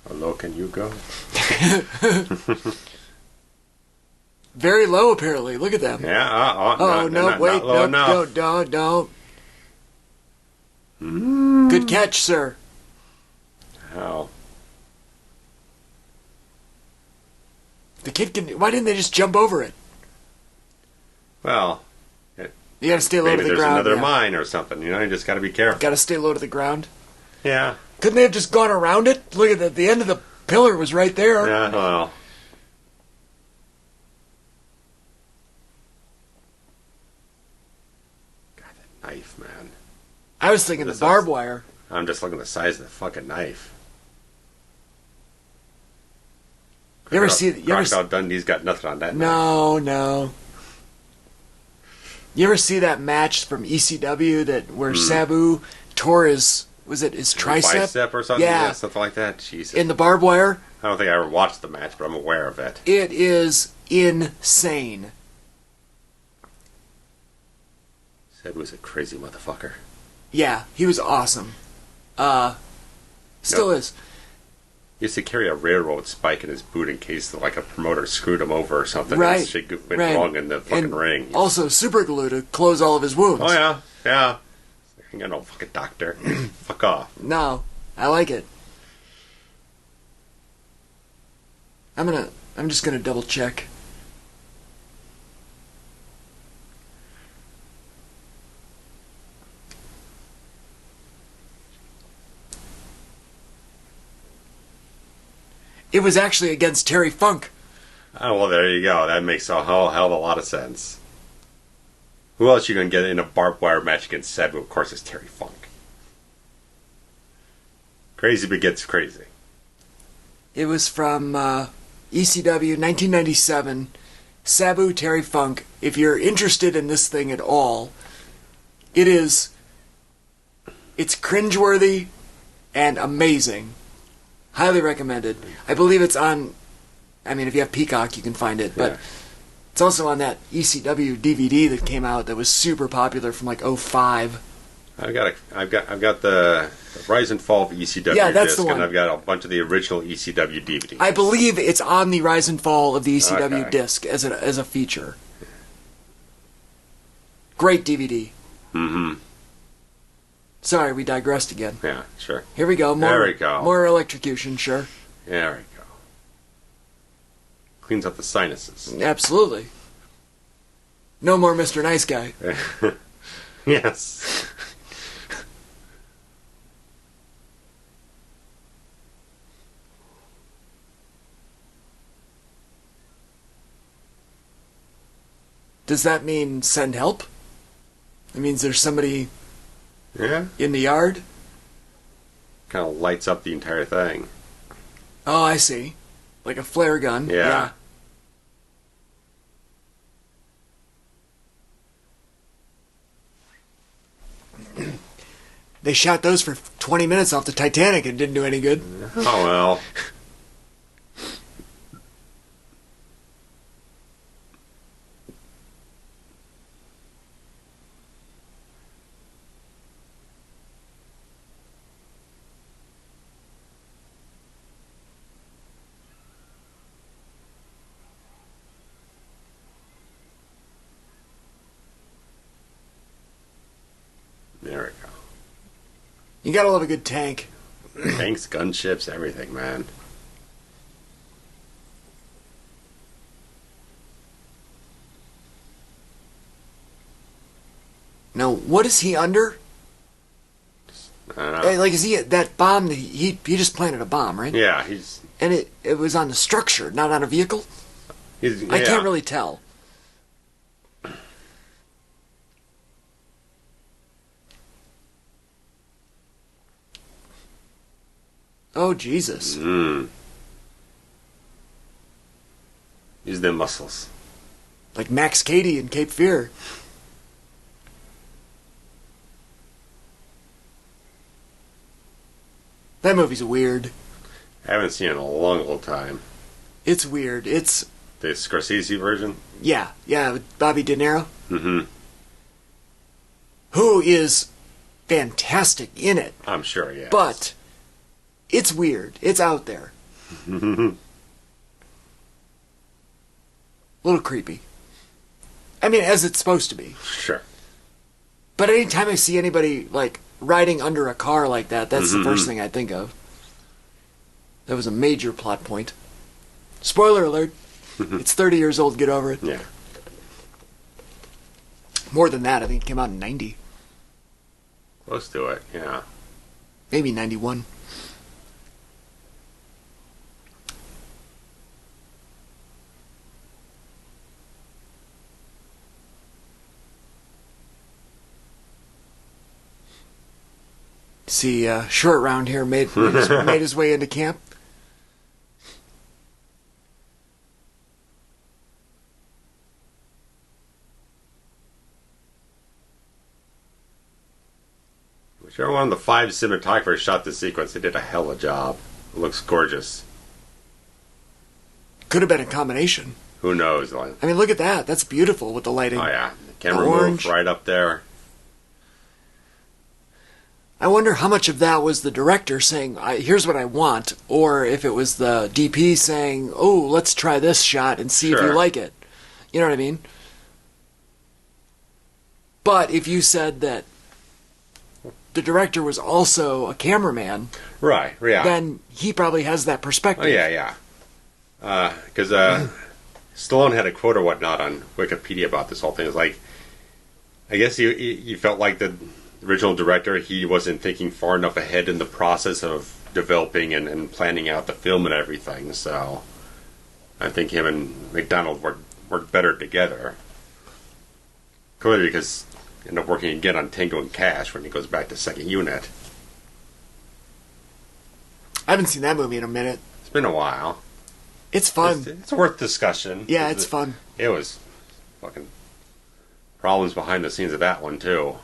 How low can you go? Very low, apparently. Look at them. Yeah. Don't. Good catch, sir. How? The kid can... Why didn't they just jump over it? Well... You gotta stay low to the ground. Maybe there's another mine or something, you know? You just gotta be careful. Gotta stay low to the ground. Yeah. Couldn't they have just gone around it? Look at that. The end of the pillar was right there. Yeah, well... God, that knife, man. I was thinking the barbed wire. I'm just looking at the size of the fucking knife. You ever see... Crocodile Dundee's got nothing on that knife. No. You ever see that match from ECW where Sabu tore his... Was it his tricep? Bicep or something? Yeah. Something like that. Jesus. In the barbed wire? I don't think I ever watched the match, but I'm aware of it. It is insane. Sabu was a crazy motherfucker. Yeah, he was awesome. Still is. He used to carry a railroad spike in his boot in case like a promoter screwed him over or something. Right. And shit went wrong in the fucking ring. Also super glue to close all of his wounds. Oh yeah. I ain't got no fucking doctor. Fuck off. No, I like it. I'm just gonna double check. It was actually against Terry Funk. Oh, well, there you go. That makes a hell of a lot of sense. Who else you going to get in a barbed wire match against Sabu? Of course, it's Terry Funk. Crazy begets crazy. It was from ECW 1997. Sabu, Terry Funk. If you're interested in this thing at all, it's cringeworthy and amazing. Highly recommended. I believe it's on... I mean, if you have Peacock, you can find it. But it's also on that ECW DVD that came out that was super popular from like 2005. I've got the Rise and Fall of ECW that's disc, the one. and I've got a bunch of the original ECW DVDs. I believe it's on the Rise and Fall of the ECW disc as a feature. Great DVD. Mm-hmm. Sorry, we digressed again. Yeah, sure. Here we go. There we go. More electrocution, sure. There we go. Cleans up the sinuses. Absolutely. No more Mr. Nice Guy. Yes. Does that mean send help? It means there's somebody in the yard? Kind of lights up the entire thing. Oh, I see. Like a flare gun. Yeah. They shot those for 20 minutes off the Titanic and didn't do any good. Oh, well. There we go. You gotta love a good tank. Tanks, gunships, everything, man. Now, what is he under? I don't know. Like, is he that bomb? He just planted a bomb, right? Yeah, he's... And it was on the structure, not on a vehicle? I can't really tell. Oh, Jesus. Use them muscles. Like Max Cady in Cape Fear. That movie's weird. I haven't seen it in a long time. It's weird. It's... The Scorsese version? Yeah, with Bobby De Niro. Mm-hmm. Who is fantastic in it. I'm sure, yeah. But it's weird. It's out there. A little creepy. I mean, as it's supposed to be. Sure. But anytime I see anybody, like, riding under a car like that, that's the first thing I think of. That was a major plot point. Spoiler alert. It's 30 years old. Get over it. Yeah. More than that. I think it came out in 90. Close to it, yeah. Maybe 91. See, Short Round here made his way into camp. Whichever one of the 5 cinematographers shot this sequence, they did a hell of a job. It looks gorgeous. Could have been a combination. Who knows? I mean, look at that. That's beautiful with the lighting. Oh, yeah. The camera moved right up there. I wonder how much of that was the director saying, here's what I want, or if it was the DP saying, oh, let's try this shot and see if you like it. You know what I mean? But if you said that the director was also a cameraman, right? Yeah. Then he probably has that perspective. Oh yeah. Because Stallone had a quote or whatnot on Wikipedia about this whole thing. It's like, I guess he felt like the original director, he wasn't thinking far enough ahead in the process of developing and planning out the film and everything. So I think him and MacDonald worked better together. Clearly, because end up working again on Tango and Cash when he goes back to second unit. I haven't seen that movie in a minute. It's been a while. It's fun. It's worth discussion. Yeah, it's fun. It was fucking problems behind the scenes of that one, too.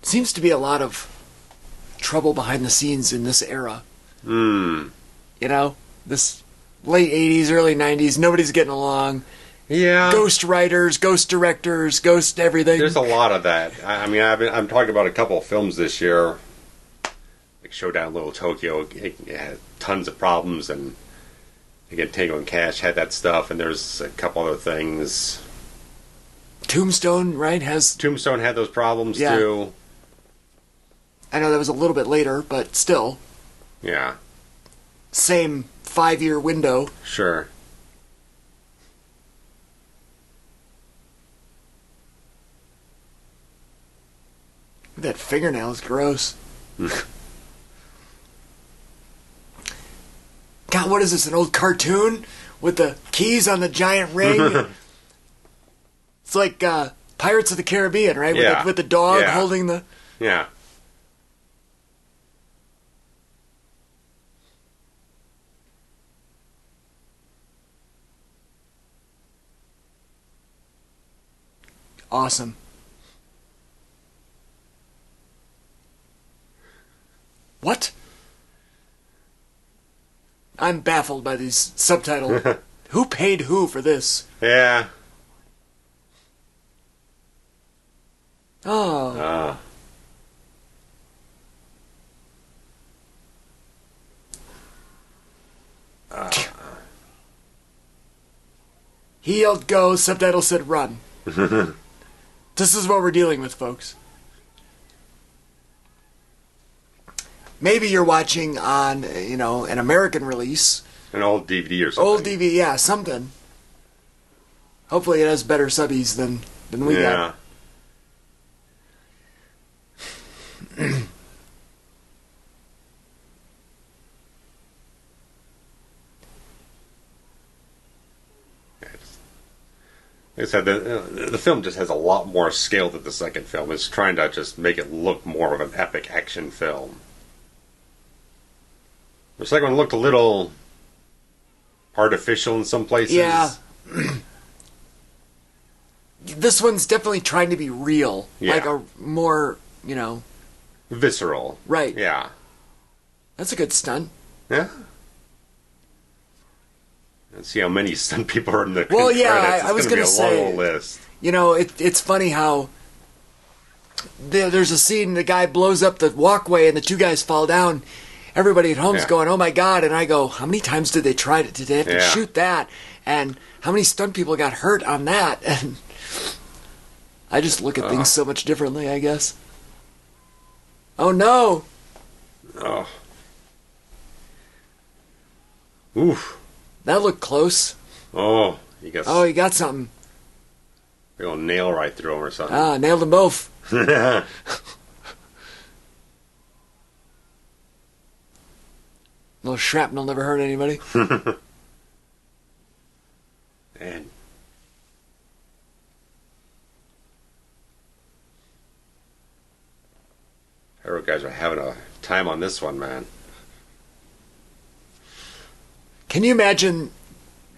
Seems to be a lot of trouble behind the scenes in this era. You know, this late 80s, early 90s, nobody's getting along. Yeah. Ghost writers, ghost directors, ghost everything. There's a lot of that. I mean, I'm talking about a couple of films this year, like Showdown Little Tokyo. It had tons of problems, and again, Tango and Cash had that stuff, and there's a couple other things. Tombstone, right? Tombstone had those problems, too. I know that was a little bit later, but still. Yeah. Same 5-year window. Sure. That fingernail is gross. God, what is this, an old cartoon? With the keys on the giant ring? It's like Pirates of the Caribbean, right? Yeah. With the dog holding the... Yeah. Awesome. What? I'm baffled by these subtitles. Who paid who for this? Yeah. Oh. He yelled go, subtitle said run. This is what we're dealing with, folks. Maybe you're watching on, an American release. An old DVD or something. Old DVD, yeah, something. Hopefully it has better subbies than we got. Like I said, the film just has a lot more scale than the second film. It's trying to just make it look more of an epic action film. The second one looked a little artificial in some places. Yeah. This one's definitely trying to be real. Yeah. Like a more, visceral. Right. Yeah. That's a good stunt. Yeah. Let's see how many stunt people are in the Well, yeah, credits. I was going to say, long list. It's funny how there's a scene, the guy blows up the walkway and the two guys fall down. Everybody at home's going, oh my God. And I go, how many times did they try to, have to shoot that? And how many stunt people got hurt on that? And I just look at things so much differently, I guess. Oh no. Oh. Oof. That looked close. Oh, he got something. They're going to nail right through him or something. Nailed them both. Little shrapnel never hurt anybody. And Hero guys are having a time on this one, man. Can you imagine?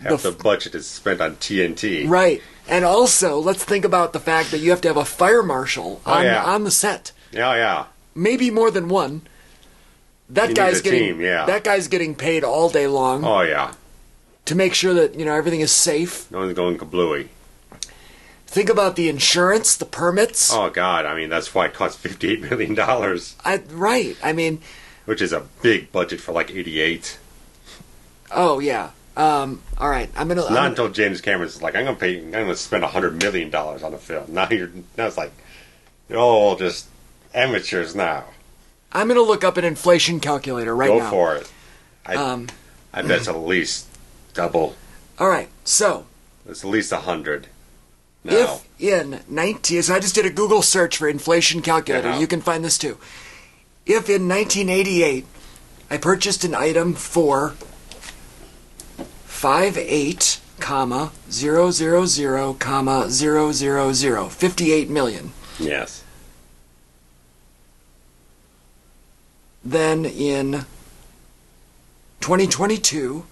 Half the budget is spent on TNT. Right. And also, let's think about the fact that you have to have a fire marshal on the set. Yeah, yeah. Maybe more than one. That guy's getting paid all day long. Oh, yeah. To make sure that, everything is safe. No one's going kablooey. Think about the insurance, the permits. Oh, God. I mean, that's why it cost $58 million. Right. I mean... Which is a big budget for, 88. Oh, yeah. All right. Not until James Cameron's like, I'm going to spend $100 million on a film. Now it's like, you're all just amateurs now. I'm going to look up an inflation calculator now. Go for it. I bet it's at least double. All right. So. It's at least 100. Now. So I just did a Google search for inflation calculator. Yeah. You can find this too. If in 1988 I purchased an item for 58, 000, 000, 58 million. Yes. Then in 2022,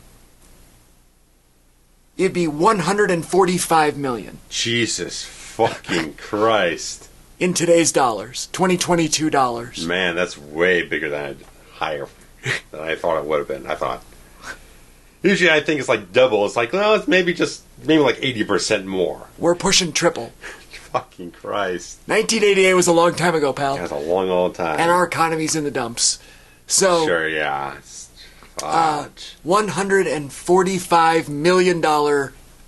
it'd be 145 million. Jesus fucking Christ. In today's dollars, 2022 dollars. Man, that's way bigger higher than I thought it would have been. I thought. Usually I think it's like double. It's like, well, it's maybe like 80% more. We're pushing triple. Fucking Christ. 1988 was a long time ago, pal. That's a long, long time. And our economy's in the dumps. So sure, yeah. $145 million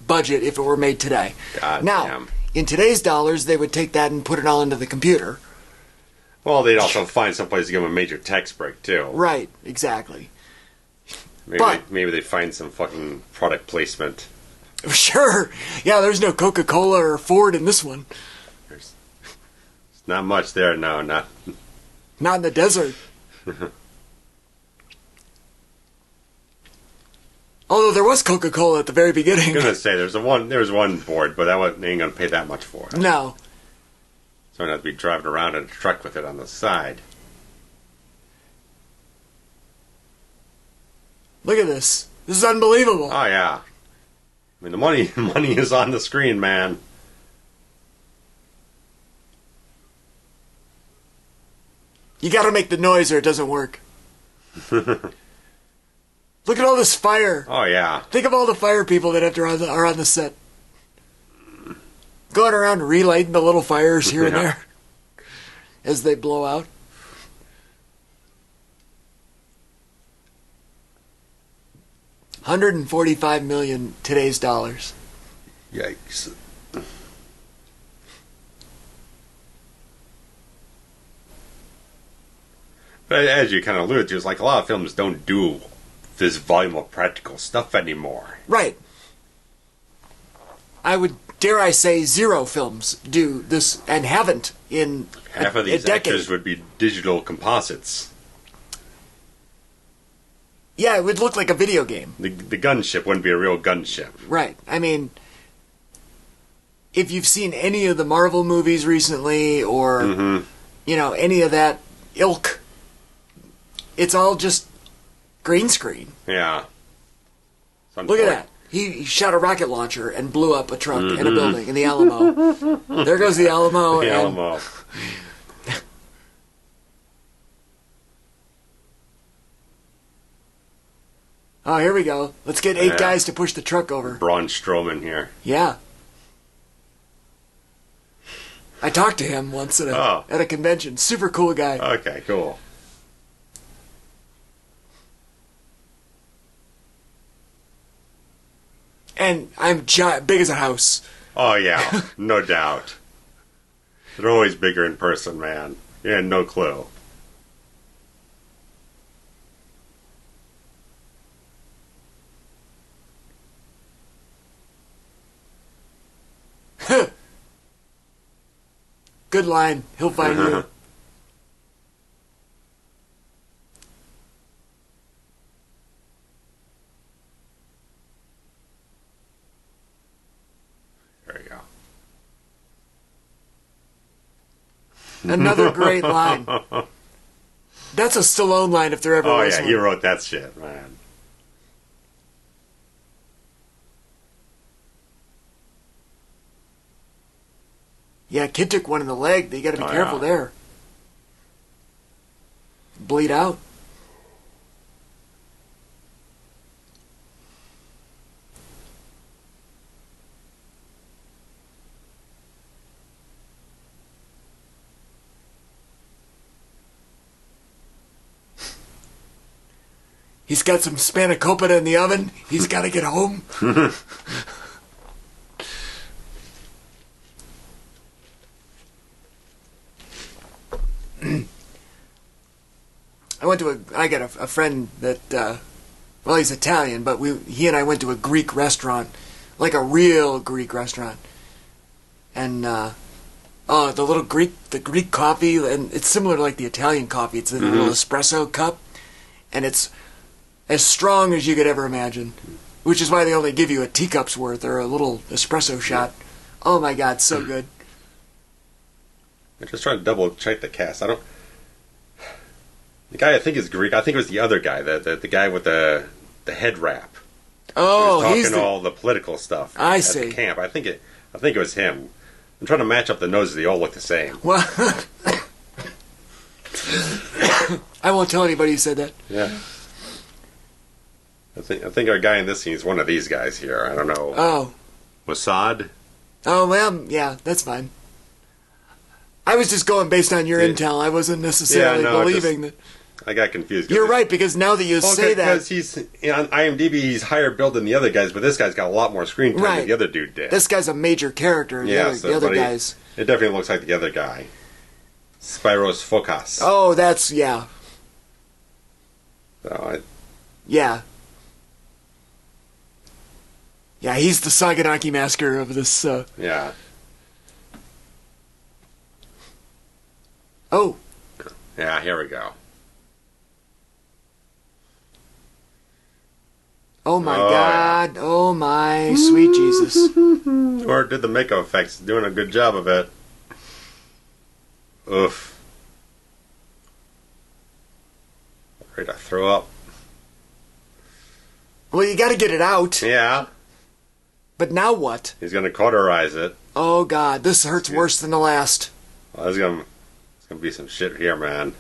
budget if it were made today. God now, damn. In today's dollars, they would take that and put it all into the computer. Well, they'd also find someplace to give them a major tax break, too. Right, exactly. Maybe they find some fucking product placement. Sure. Yeah, there's no Coca-Cola or Ford in this one. There's not much there, no. Not in the desert. Although there was Coca-Cola at the very beginning. I was going to say, there was one board, but they ain't going to pay that much for it. No. So I'm going to have to be driving around in a truck with it on the side. Look at this. This is unbelievable. Oh, yeah. I mean, the money is on the screen, man. You got to make the noise or it doesn't work. Look at all this fire. Oh, yeah. Think of all the fire people that are on the set. Going around relighting the little fires here and there as they blow out. $145 million today's dollars. Yikes. But as you kind of alluded to, it's like a lot of films don't do this volume of practical stuff anymore. Right. I would, dare I say, 0 films do this, and haven't in half of these actors would be digital composites. Yeah, it would look like a video game. The gunship wouldn't be a real gunship. Right. I mean, if you've seen any of the Marvel movies recently, or, you know, any of that ilk, it's all just green screen. Yeah. Look at that. He shot a rocket launcher and blew up a truck in a building in the Alamo. There goes the Alamo. The Alamo. Oh, here we go. Let's get 8 guys to push the truck over. Braun Strowman here. Yeah. I talked to him once at a convention. Super cool guy. Okay, cool. And I'm big as a house. Oh, yeah. No doubt. They're always bigger in person, man. You had no clue. Good line. He'll find you. There you go. Another great line. That's a Stallone line if there ever was one. Oh, yeah, he wrote that shit, man. Yeah, kid took one in the leg. You got to be careful there. Bleed out. He's got some spanakopita in the oven. He's got to get home. I got a friend that, well, he's Italian, but he and I went to a Greek restaurant, like a real Greek restaurant. And, the Greek coffee, and it's similar to like the Italian coffee. It's in a little espresso cup, and it's as strong as you could ever imagine, which is why they only give you a teacup's worth or a little espresso shot. Oh my God, so good. I'm just trying to double check the cast. The guy I think is Greek. I think it was the other guy, the guy with the head wrap. Oh, he's talking all the political stuff. I at see. The camp. I think it was him. I'm trying to match up the noses. They all look the same. Well, I won't tell anybody who said that. Yeah. I think our guy in this scene is one of these guys here. I don't know. Oh. Mossad? Oh, well, yeah, that's fine. I was just going based on your intel. I wasn't necessarily believing that. I got confused. You're right, because now that you say that... Because he's, on IMDb, he's higher billed than the other guys, but this guy's got a lot more screen time than the other dude did. This guy's a major character. The other guys... It definitely looks like the other guy. Spyros Fokas. Oh, that's... Yeah. Yeah. Yeah, he's the Saganaki massacre of this... Yeah. Oh. Yeah, here we go. Oh my God. Yeah. Oh my sweet Jesus. Or did the makeup effects. Doing a good job of it. Oof. Ready to throw up. Well, you gotta get it out. Yeah. But now what? He's gonna cauterize it. Oh God, this hurts worse than the last. Well, there's gonna be some shit here, man.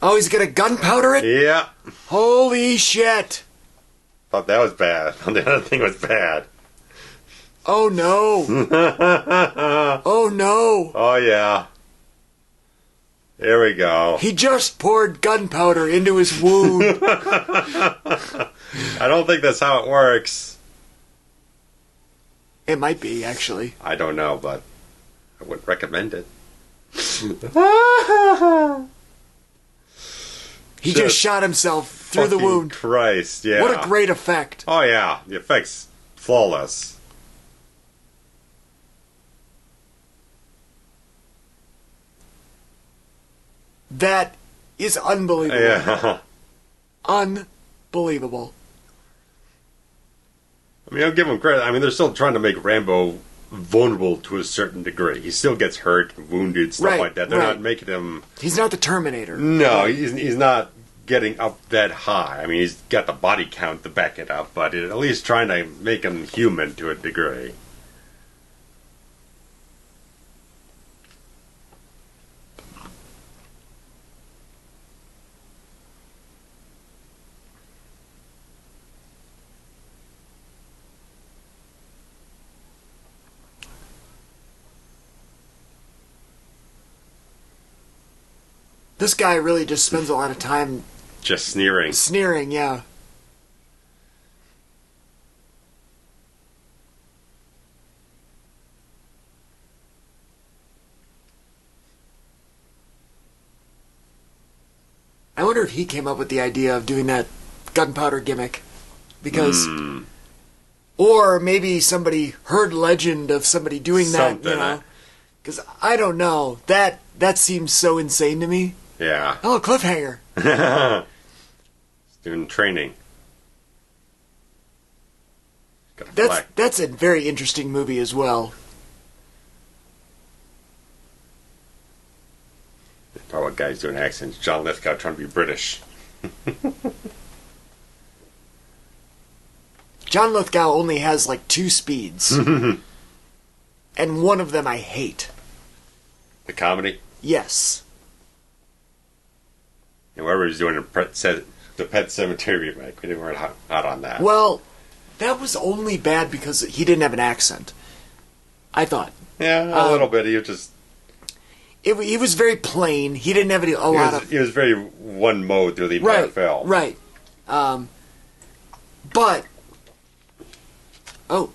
Oh, he's gonna gunpowder it? Yeah. Holy shit. Thought that was bad. The other thing was bad. Oh no. Oh no. Oh yeah. There we go. He just poured gunpowder into his wound. I don't think that's how it works. It might be, actually. I don't know, but I wouldn't recommend it. He just shot himself through the wound. Christ, yeah. What a great effect. Oh, yeah. The effect's flawless. That is unbelievable. Yeah. Unbelievable. I mean, I'll give them credit. I mean, they're still trying to make Rambo vulnerable to a certain degree. He still gets hurt, wounded, stuff like that. They're not making him... He's not the Terminator. No, he's not getting up that high. I mean, he's got the body count to back it up, but at least trying to make him human to a degree. This guy really just spends a lot of time... Just sneering. Sneering, yeah. I wonder if he came up with the idea of doing that gunpowder gimmick. Because... Or maybe somebody heard legend of somebody doing that, you know. Because I don't know. That seems so insane to me. Yeah. Oh, cliffhanger. He's doing training. That's a very interesting movie as well. Talk about guys doing accents. John Lithgow trying to be British. John Lithgow only has like 2 speeds. And one of them I hate. The comedy? Yes. And whoever was doing the Pet Sematary remake, we didn't work out on that. Well, that was only bad because he didn't have an accent. I thought. Yeah, a little bit. He was just... He was very plain. He didn't have a lot of... He was very one mode through the entire film. Right. But... Oh.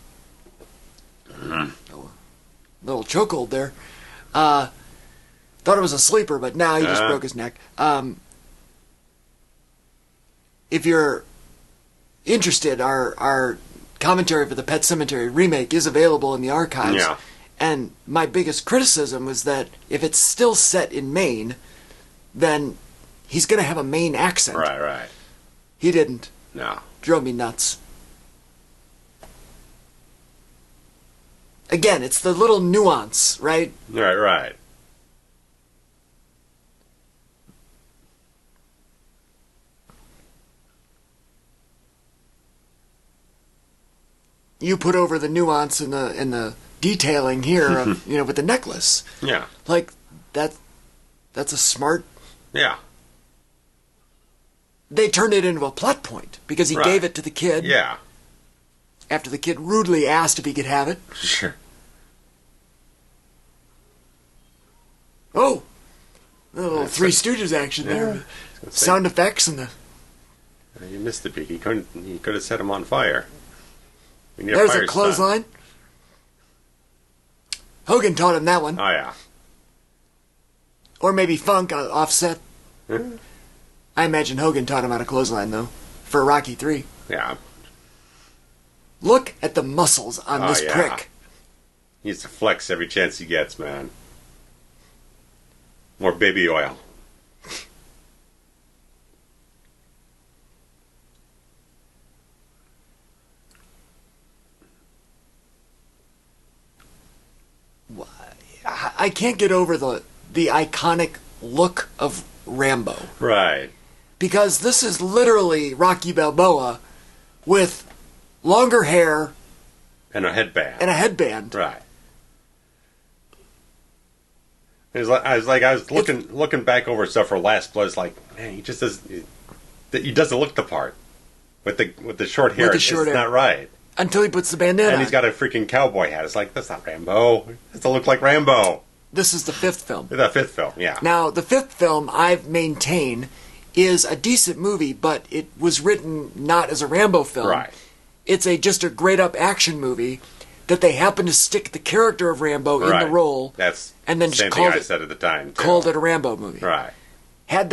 Little chokehold there. Thought it was a sleeper, but now he just broke his neck. If you're interested, our commentary for the Pet Sematary remake is available in the archives. Yeah. And my biggest criticism was that if it's still set in Maine, then he's going to have a Maine accent. Right. He didn't. No. Drove me nuts. Again, it's the little nuance, right? Right. You put over the nuance in the detailing here of, with the necklace. Yeah. Like that's a smart. Yeah. They turned it into a plot point because he gave it to the kid. Yeah. After the kid rudely asked if he could have it. Sure. Oh, a little Three Stooges action there. Sound effects and the. You missed the peak. He could have set him on fire. There's a clothesline. Hogan taught him that one. Oh, yeah. Or maybe Funk offset. I imagine Hogan taught him how to clothesline, though, for Rocky 3. Yeah. Look at the muscles on this prick. He needs to flex every chance he gets, man. More baby oil. I can't get over the iconic look of Rambo. Right. Because this is literally Rocky Balboa with longer hair and a headband. Right. I was looking back over stuff for Last Blood. It's like, man, he doesn't look the part with the short hair. It's not right. Until he puts the bandana. And he's got a freaking cowboy hat. It's like, that's not Rambo. It doesn't look like Rambo. This is the 5th film. The 5th film, yeah. Now, the 5th film, I've maintained, is a decent movie, but it was written not as a Rambo film. Right. It's just a grade-up action movie that they happen to stick the character of Rambo in the role. That's and then the same just thing I said at the time, too. Called it a Rambo movie. Right. Had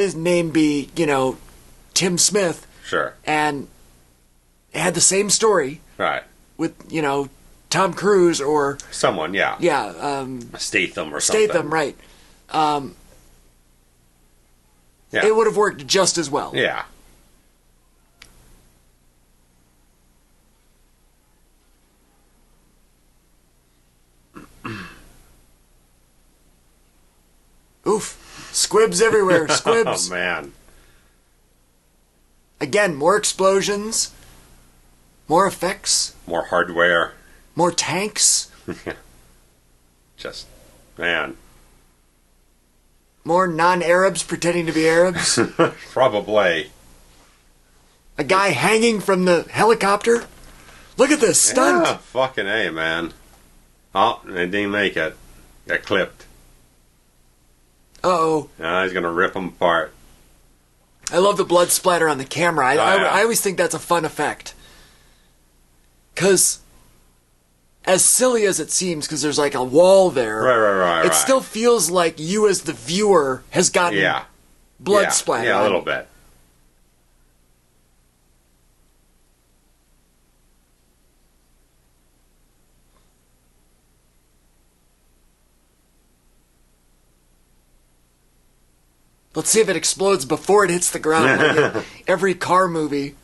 his name be, Tim Smith. Sure. And had the same story. Right. With, Tom Cruise or... Someone, yeah. Yeah. Statham or something. Statham, right. Yeah. It would have worked just as well. Yeah. Oof. Squibs everywhere. Squibs. Oh, man. Again, more explosions. More effects. More hardware. More tanks. Just, man. More non-Arabs pretending to be Arabs. Probably. A guy hanging from the helicopter. Look at this stunt. Yeah, fucking A, man. Oh, they didn't make it. Got clipped. Uh-oh. Now he's going to rip them apart. I love the blood splatter on the camera. Yeah. I always think that's a fun effect. Because, as silly as it seems, because there's like a wall there, Right. It still feels like you as the viewer has gotten blood splatter. Yeah, a little bit. Let's see if it explodes before it hits the ground, like in every car movie.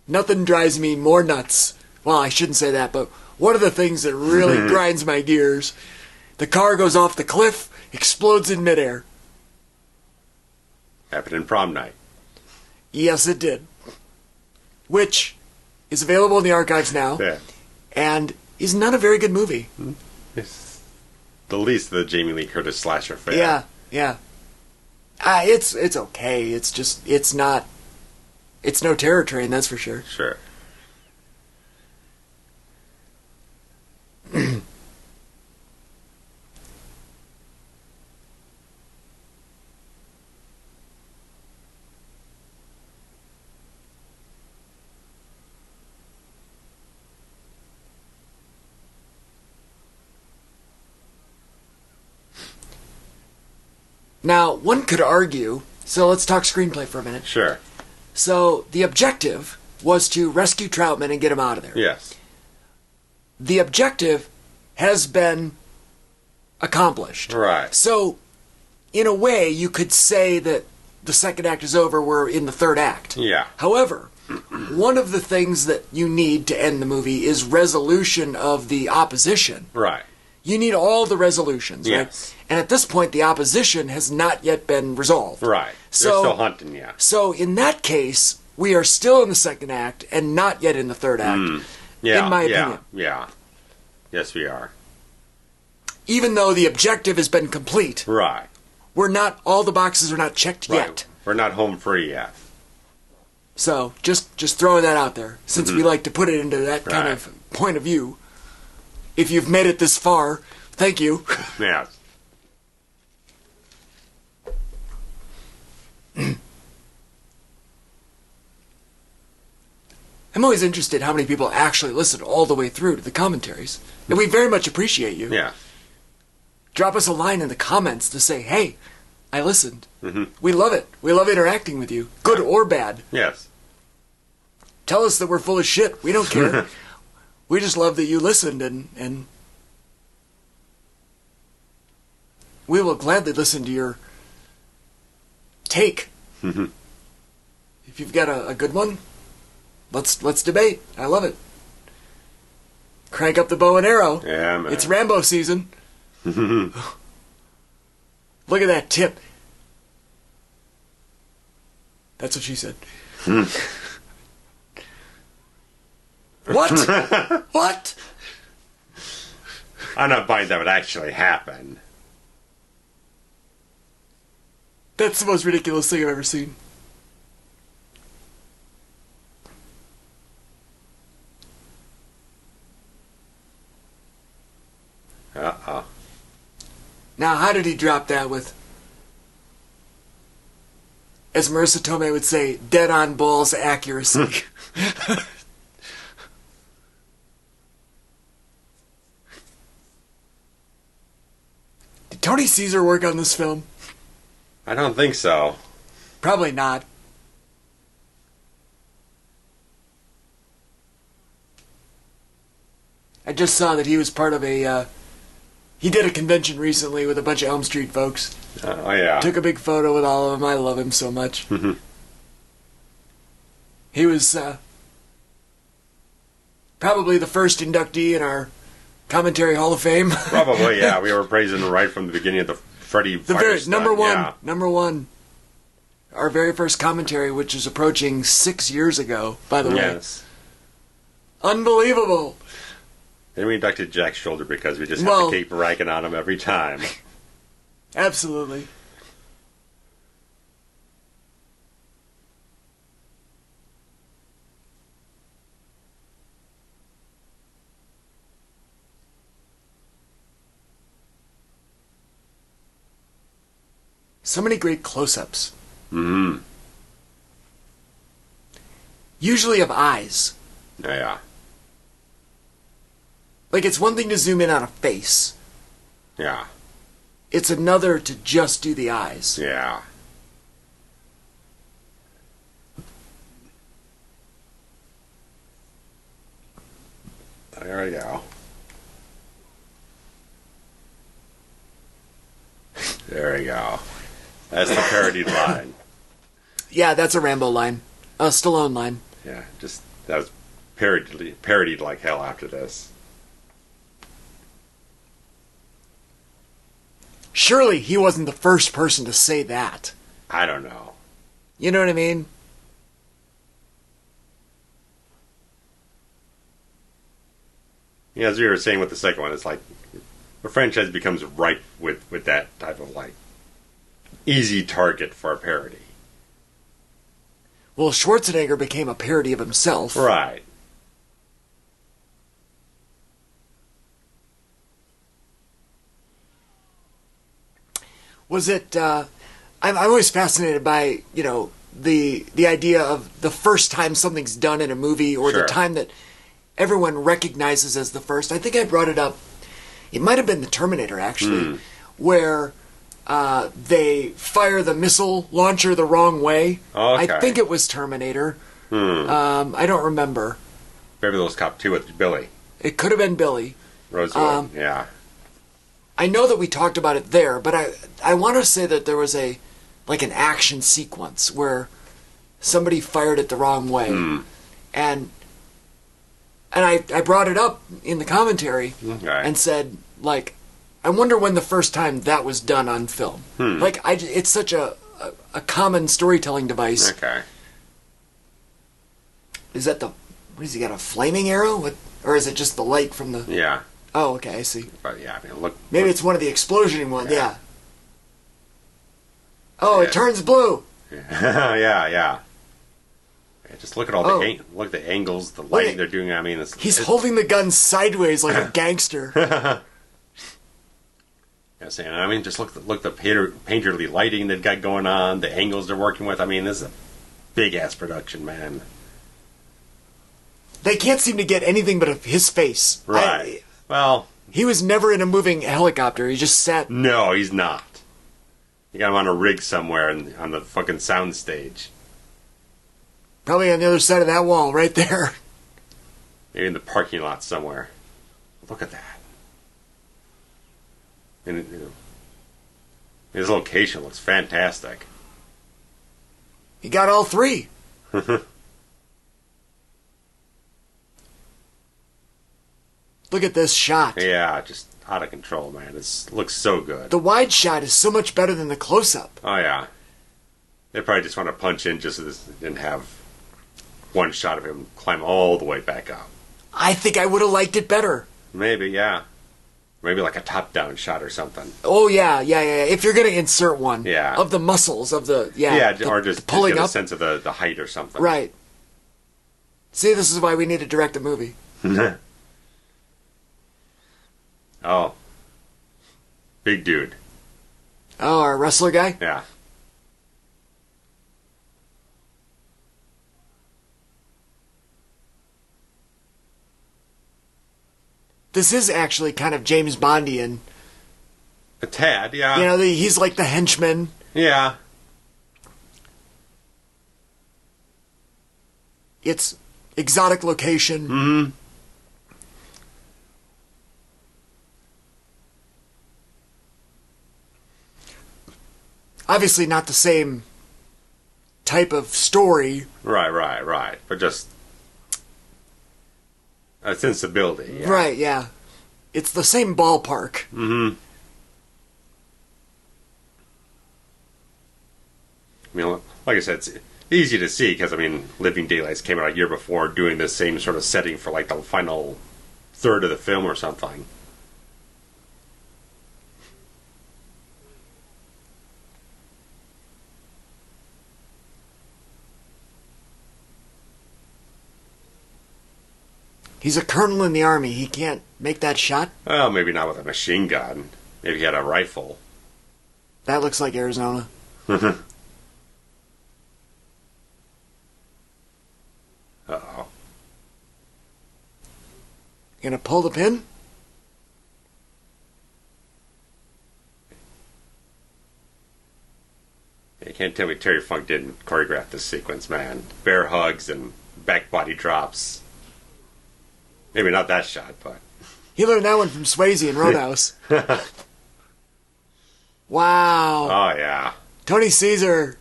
Nothing drives me more nuts. Well, I shouldn't say that, but one of the things that really grinds my gears, the car goes off the cliff, explodes in midair. Happened in Prom Night. Yes, it did. Which is available in the archives now, and is not a very good movie. It's the least of the Jamie Lee Curtis slasher fare. Yeah. It's okay. It's just, it's not... It's no Terror Train, that's for sure. Sure. Now, one could argue... So let's talk screenplay for a minute. Sure. So, the objective was to rescue Troutman and get him out of there. Yes. The objective has been accomplished. Right. So, in a way, you could say that the second act is over, we're in the third act. Yeah. However, one of the things that you need to end the movie is resolution of the opposition. Right. You need all the resolutions, right? Yes. And at this point, the opposition has not yet been resolved. Right. So, they're still hunting you. So, in that case, we are still in the second act and not yet in the third act, Yeah, in my opinion. Yeah. Yes, we are. Even though the objective has been complete, Right. all the boxes are not checked yet. We're not home free yet. So, just throwing that out there, since we like to put it into that kind of point of view. If you've made it this far, thank you. Yeah. I'm always interested how many people actually listen all the way through to the commentaries. And we very much appreciate you. Yeah. Drop us a line in the comments to say, hey, I listened. Mm-hmm. We love it. We love interacting with you, good or bad. Yes. Tell us that we're full of shit. We don't care. We just love that you listened, and we will gladly listen to your take. Mm-hmm. If you've got a good one, let's debate. I love it. Crank up the bow and arrow. Yeah, man. It's Rambo season. Look at that tip. That's what she said. What? What? I'm not buying that would actually happen. That's the most ridiculous thing I've ever seen. Uh-oh. Now, how did he drop that with, as Marissa Tomei would say, dead-on balls accuracy? Did Tony Caesar work on this film? I don't think so. Probably not. I just saw that he was part of a, he did a convention recently with a bunch of Elm Street folks. Oh, yeah. Took a big photo with all of them. I love him so much. He was probably the first inductee in our Commentary Hall of Fame. Probably, yeah. We were praising him right from the beginning of the Freddy Firestone. Number one. Yeah. Number one. Our very first commentary, which is approaching 6 years ago, by the way. Yes. Unbelievable. Then we inducted Jack Shoulder because we just have to keep ragging on him every time. Absolutely. So many great close-ups. Mm-hmm. Usually of eyes. Yeah. Like, it's one thing to zoom in on a face. Yeah. It's another to just do the eyes. Yeah. There we go. There we go. That's the parodied line. Yeah, that's a Rambo line. A Stallone line. Yeah, just, that was parodied like hell after this. Surely he wasn't the first person to say that. I don't know. You know what I mean? Yeah, as we were saying with the second one, it's like the franchise becomes ripe with that type of like easy target for a parody. Well, Schwarzenegger became a parody of himself. Right. Was it, I'm always fascinated by, you know, the idea of the first time something's done in a movie, or Sure. the time that everyone recognizes as the first. I think I brought it up, it might have been the Terminator, actually, where they fire the missile launcher the wrong way. Okay. I think it was Terminator. I don't remember. Beverly Hills Cop 2 with Billy. It could have been Billy. Rosewood, yeah. I know that we talked about it there, but I want to say that there was an action sequence where somebody fired it the wrong way. And I brought it up in the commentary and said, like, I wonder when the first time that was done on film. Like, it's such a common storytelling device. Okay. Is that what has he got, a flaming arrow? Or is it just the light from the... Yeah. Oh, okay, I see. But yeah, I mean, look. Maybe it's one of the explosioning ones, yeah. Oh, Yeah. it turns blue. Yeah, yeah. Just look at all look at the angles, the lighting they're doing. I mean, he's holding the gun sideways like a gangster. Yeah, saying, I mean, just look the painterly lighting they've got going on, the angles they're working with. I mean, this is a big ass production, man. They can't seem to get anything but his face. Right. Well, he was never in a moving helicopter. He just sat. No, he's not. You got him on a rig somewhere on the fucking sound stage. Probably on the other side of that wall, right there. Maybe in the parking lot somewhere. Look at that. And you know, his location looks fantastic. He got all three. Look at this shot. Yeah, just out of control, man. It looks so good. The wide shot is so much better than the close-up. Oh, yeah. They probably just want to punch in just so this and have one shot of him climb all the way back up. I think I would have liked it better. Maybe, yeah. Maybe like a top-down shot or something. Oh, yeah. If you're going to insert one. Yeah. Of the muscles, of the... Or just pulling get a up. sense of the height or something. Right. See, this is why we need to direct a movie. Oh, Big dude. Oh, our wrestler guy? Yeah. This is actually kind of James Bondian. A tad, yeah. You know, he's like the henchman. Yeah. It's exotic location. Mm-hmm. Obviously not the same type of story. Right. But just a sensibility. Yeah. Right, yeah. It's the same ballpark. Mm-hmm. I mean, like I said, it's easy to see because, I mean, Living Daylights came out a year before doing the same sort of setting for, like, the final third of the film or something. He's a colonel in the army. He can't make that shot? Well, maybe not with a machine gun. Maybe he had a rifle. That looks like Arizona. Uh-oh. You gonna pull the pin? You can't tell me Terry Funk didn't choreograph this sequence, man. Bear hugs and back body drops. Maybe not that shot, but... He learned that one from Swayze in Roadhouse. Wow. Oh, yeah. Tony Caesar.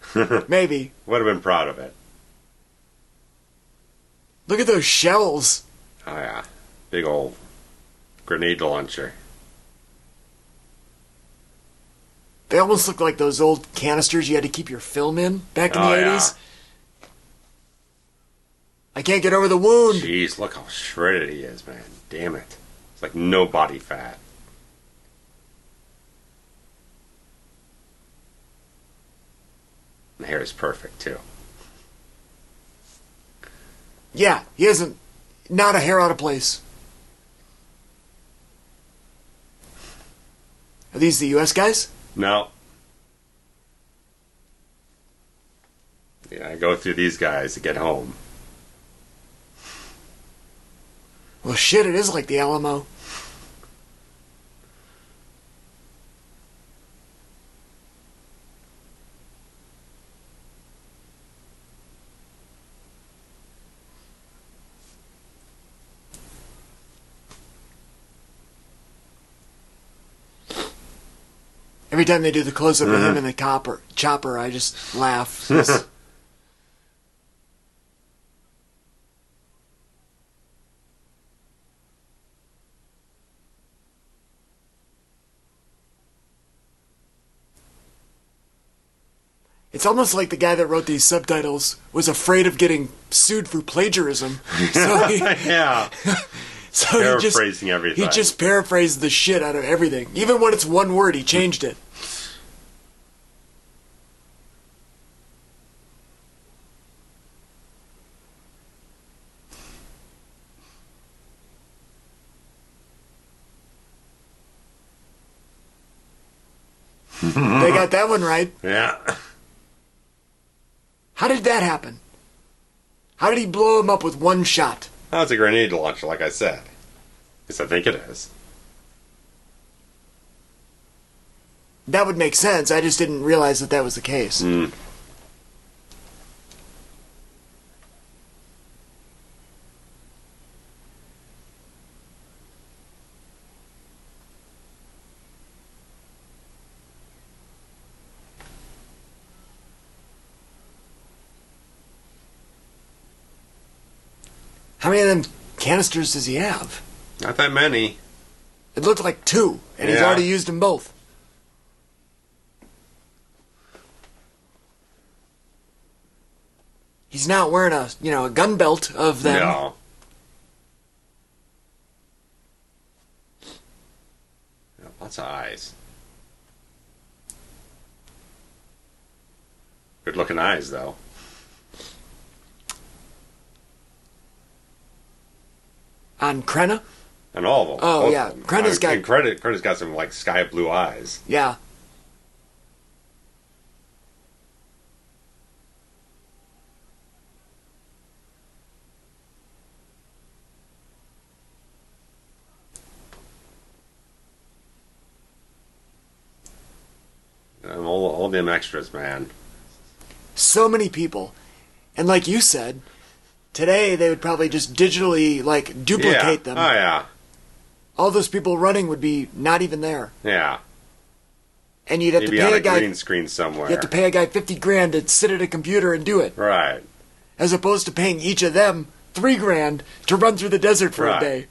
Maybe. Would have been proud of it. Look at those shells. Oh, yeah. Big old grenade launcher. They almost look like those old canisters you had to keep your film in back in the 80s. Yeah. I can't get over the wound. Jeez, look how shredded he is, man. Damn it. It's like no body fat. The hair is perfect, too. Yeah, he isn't. Not a hair out of place. Are these the U.S. guys? No. Yeah, I go through these guys to get home. Well, shit, it is like the Alamo. Every time they do the close-up of him in the chopper, I just laugh. It's almost like the guy that wrote these subtitles was afraid of getting sued for plagiarism. So Yeah. so Paraphrasing everything. He just paraphrased the shit out of everything. Even when it's one word, he changed it. They got that one right. Yeah. How did that happen? How did he blow him up with one shot? Oh, it's a grenade launcher, like I said. Yes, I think it is. That would make sense. I just didn't realize that was the case. Mm. How many of them canisters does he have? Not that many. It looked like 2, and he's already used them both. He's not wearing a gun belt of them. No. Yeah, lots of eyes. Good looking eyes, though. On Crenna? And all of them. Oh, yeah. Crenna's got some, like, sky blue eyes. Yeah. And all them extras, man. So many people. And like you said, today they would probably just digitally, like, duplicate them. Oh, yeah. All those people running would be not even there. Yeah. And you'd have to pay on a guy green screen somewhere. You have to pay a guy $50,000 to sit at a computer and do it. Right. As opposed to paying each of them $3,000 to run through the desert for a day.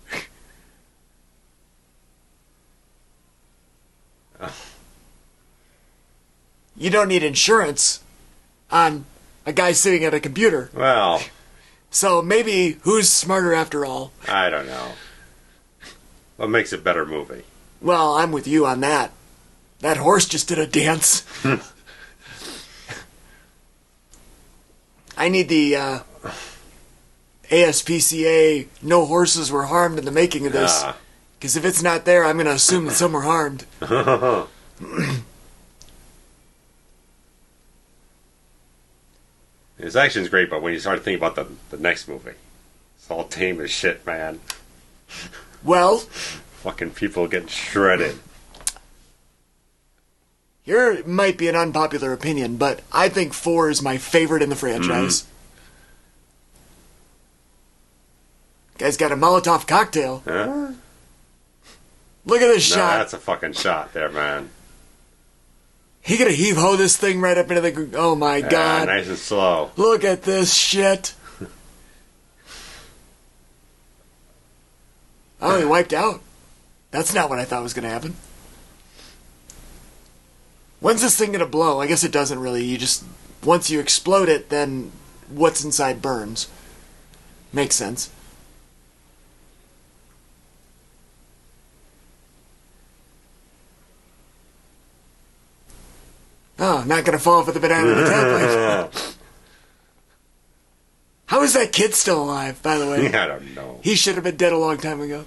You don't need insurance on a guy sitting at a computer. Well. So maybe who's smarter after all? I don't know. What makes a better movie? Well, I'm with you on that. That horse just did a dance. I need the ASPCA no horses were harmed in the making of this. Because if it's not there, I'm going to assume that some were harmed. His action's great, but when you start thinking about the next movie, it's all tame as shit, man. Well, fucking people getting shredded. Here might be an unpopular opinion, but I think 4 is my favorite in the franchise. Guy's got a Molotov cocktail. Huh? Look at this shot. That's a fucking shot there, man. He gonna heave-ho this thing right up into the... Oh, my God. Nice and slow. Look at this shit. Oh, he wiped out. That's not what I thought was gonna happen. When's this thing gonna blow? I guess it doesn't really. You just... Once you explode it, then what's inside burns. Makes sense. Oh, not gonna fall for the banana in the template. How is that kid still alive, by the way? I don't know. He should have been dead a long time ago.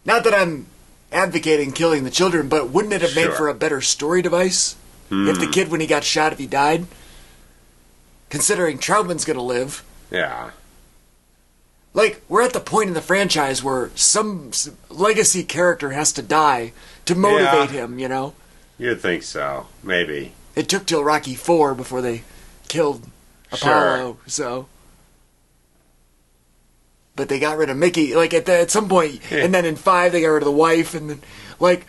Not that I'm advocating killing the children, but wouldn't it have made for a better story device? If the kid, when he got shot, if he died? Considering Troutman's gonna live. Yeah. Like, we're at the point in the franchise where some legacy character has to die to motivate him, you know? You'd think so. Maybe. It took till Rocky IV before they killed Apollo, so... But they got rid of Mickey, like, at some point, and then in 5 they got rid of the wife, and then, like...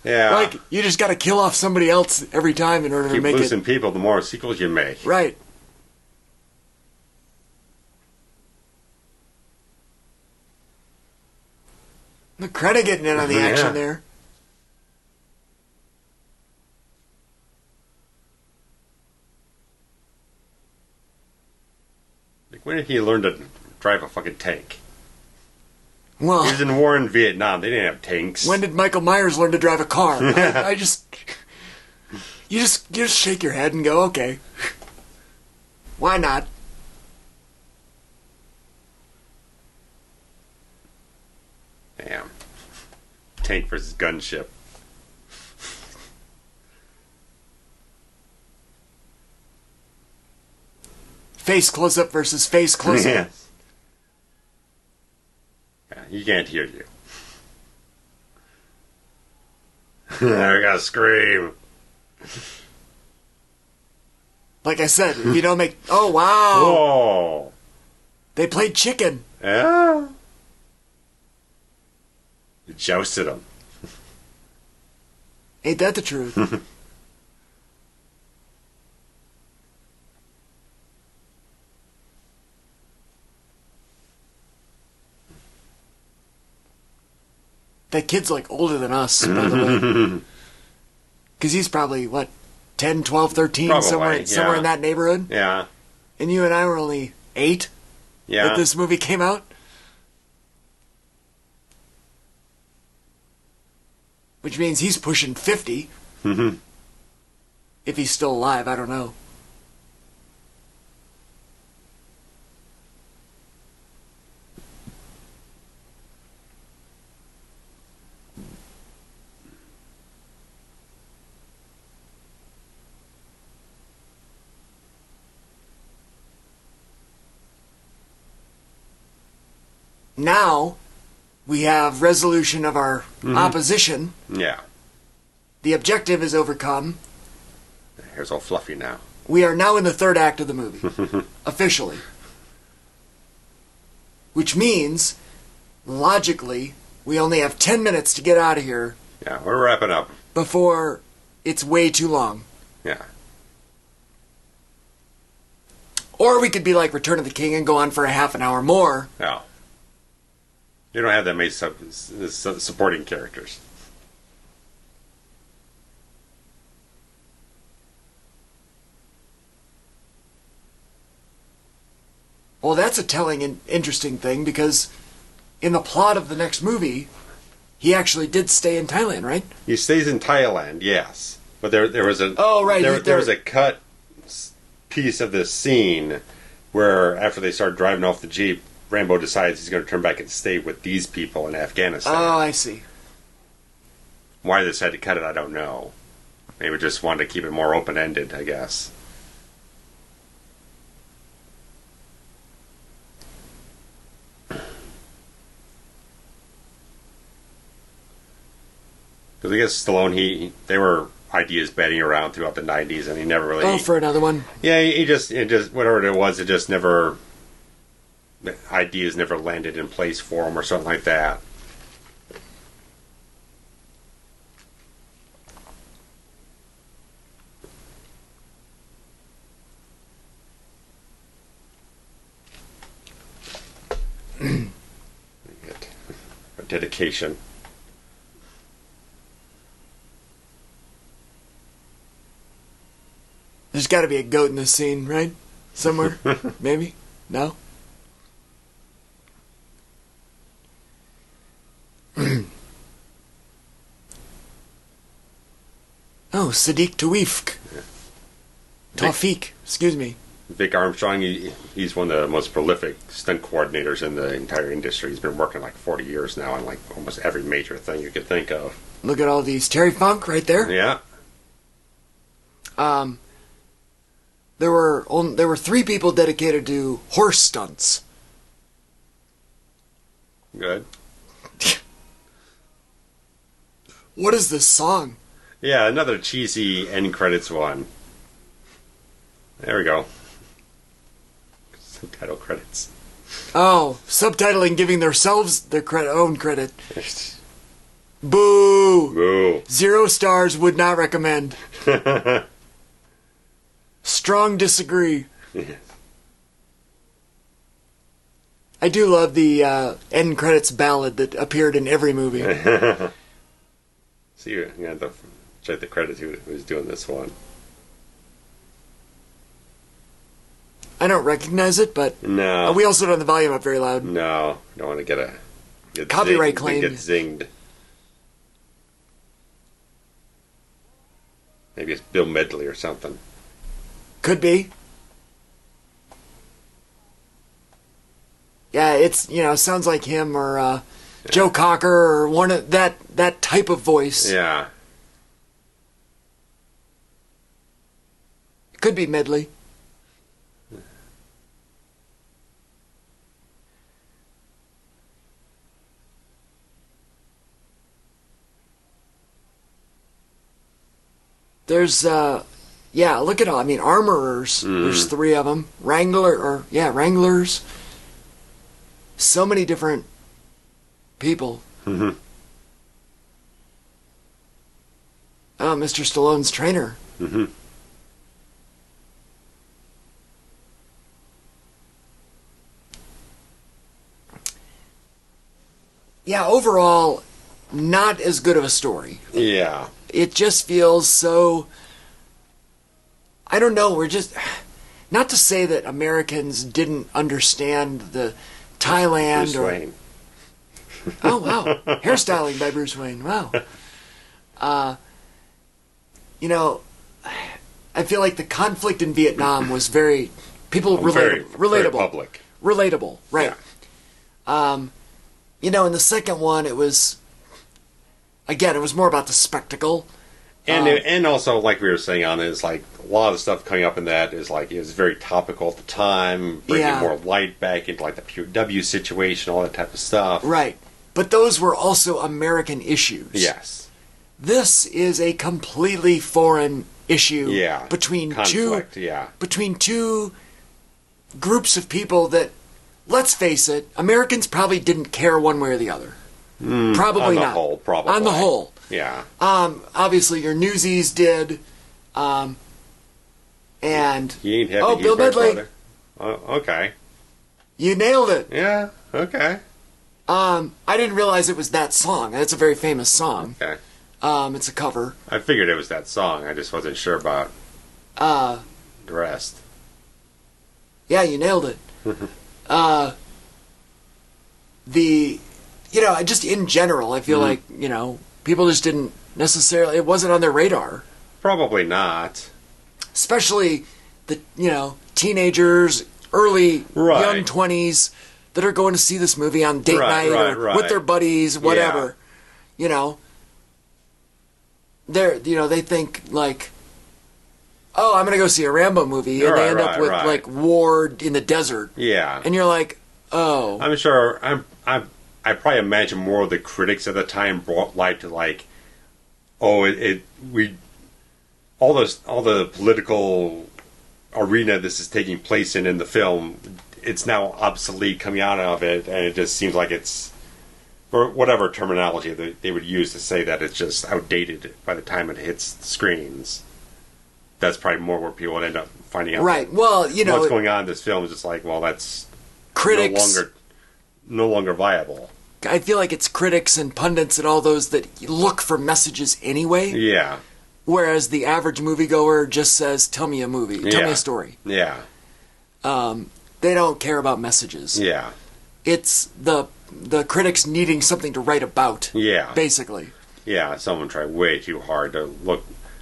Yeah. Like, you just gotta kill off somebody else every time in order to make it... Keep losing people, the more sequels you make. Right. The Crenna getting in on the action there. Like, when did he learn to drive a fucking tank? Well, he was in war in Vietnam. They didn't have tanks. When did Michael Myers learn to drive a car? I just... You just shake your head and go, okay. Why not? Damn. Tank versus gunship. Face close-up versus face close-up. Yes. Yeah, he can't hear you. I gotta scream. Like I said, if you don't make... Oh, wow! Whoa! They played chicken. Yeah? You jousted him. Ain't that the truth? That kid's like older than us, by the way. Because he's probably, what, 10, 12, 13, probably, somewhere in that neighborhood? Yeah. And you and I were only 8 that this movie came out? Which means he's pushing 50. Mm-hmm. If he's still alive, I don't know. now we have resolution of our opposition. Yeah. The objective is overcome. Hair's all fluffy now. We are now in the third act of the movie. Officially. Which means, logically, we only have 10 minutes to get out of here. Yeah, we're wrapping up. Before it's way too long. Yeah. Or we could be like Return of the King and go on for a half an hour more. No. You don't have that many supporting characters. Well, that's a telling and interesting thing, because in the plot of the next movie, he actually did stay in Thailand, right? He stays in Thailand, yes. But there was a there was a cut piece of this scene where after they start driving off the Jeep, Rambo decides he's going to turn back and stay with these people in Afghanistan. Oh, I see. Why they decided to cut it, I don't know. Maybe just wanted to keep it more open-ended, I guess. Because I guess Stallone, they were ideas batting around throughout the 90s, and he never really... Oh, for another one? Yeah, it just whatever it was, it just never... Ideas never landed in place for him or something like that. A dedication. There's got to be a goat in this scene, right? Somewhere? Maybe? No? Oh, Sadiq Tawfiq. Yeah. Tawfiq, excuse me. Vic Armstrong, he's one of the most prolific stunt coordinators in the entire industry. He's been working like 40 years now on like almost every major thing you could think of. Look at all these. Terry Funk right there. Yeah. There were 3 people dedicated to horse stunts. Good. What is this song? Yeah, another cheesy end credits one. There we go. Subtitle credits. Oh, subtitling giving themselves their own credit. Boo! Boo. 0 stars, would not recommend. Strong disagree. I do love the end credits ballad that appeared in every movie. So you have to check the credits who's doing this one. I don't recognize it, but no. We also don't have the volume up very loud. No, don't want to get copyright zinged, claim. Get zinged. Maybe it's Bill Medley or something. Could be. Yeah, it's sounds like him or Joe Cocker or one of that type of voice. Yeah. Could be Medley. There's look at all. I mean, armorers. There's 3 of them. Wranglers. So many different people. Mm-hmm. Oh, Mr. Stallone's trainer. Mm-hmm. Yeah, overall, not as good of a story. Yeah. It just feels so... I don't know, we're just... Not to say that Americans didn't understand the Thailand Bruce Wayne. Oh, wow. Hairstyling by Bruce Wayne. Wow. I feel like the conflict in Vietnam was very... relatable. Very public. Relatable, right. Yeah. In the second one, it was... Again, it was more about the spectacle. And also, like we were saying on it, is like a lot of the stuff coming up in that is like it was very topical at the time, bringing more light back into like the POW situation, all that type of stuff. Right. But those were also American issues. Yes. This is a completely foreign issue between two groups of people that, let's face it, Americans probably didn't care one way or the other. Probably not. On the whole. Yeah. Obviously, your newsies did. And you ain't happy Bill Medley. Okay. You nailed it. Yeah. Okay. I didn't realize it was that song. It's a very famous song. Okay. It's a cover. I figured it was that song. I just wasn't sure about the rest. Yeah, you nailed it. Just in general, I feel like, people just didn't necessarily, it wasn't on their radar. Probably not. Especially the, teenagers, early, young 20s that are going to see this movie on date night or with their buddies, whatever. They think like, oh, I'm going to go see a Rambo movie, and they end up with like war in the desert. Yeah. And you're like, oh. I'm sure, I probably imagine more of the critics at the time brought light to like, all the political arena this is taking place in the film, it's now obsolete coming out of it, and it just seems like it's, or whatever terminology they would use to say that it's just outdated by the time it hits the screens. That's probably more where people would end up finding out. Right. Well, what's going on in this film is just like, well, that's critics no longer viable. I feel like it's critics and pundits and all those that look for messages anyway. Yeah. Whereas the average moviegoer just says, "Tell me a movie, tell me a story." Yeah. They don't care about messages. Yeah. It's the critics needing something to write about. Yeah. Basically. Yeah. Someone tried way too hard to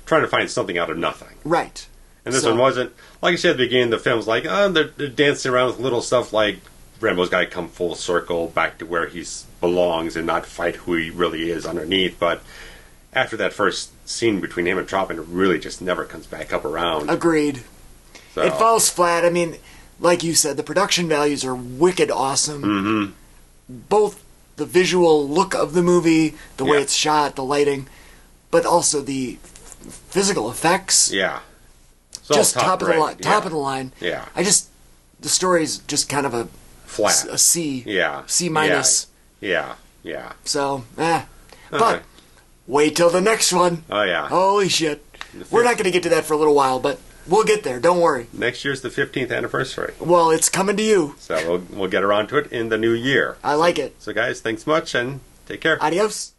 trying to find something out of nothing. Right. And this one wasn't, like I said at the beginning, the film's like, they're dancing around with little stuff like Rambo's got to come full circle back to where he belongs and not fight who he really is underneath. But after that first scene between him and Troppin, it really just never comes back up around. Agreed. So. It falls flat. I mean, like you said, the production values are wicked awesome. Mm-hmm. Both the visual look of the movie, the way it's shot, the lighting, but also the physical effects. Yeah. Just top of the line. Top of the line. Yeah. The story's just kind of a flat. A C. Yeah. C minus. Yeah. Yeah. So, But wait till the next one. Oh, yeah. Holy shit. We're not going to get to that for a little while, but we'll get there. Don't worry. Next year's the 15th anniversary. Well, it's coming to you. So we'll get around to it in the new year. I like it. So, guys, thanks much, and take care. Adios.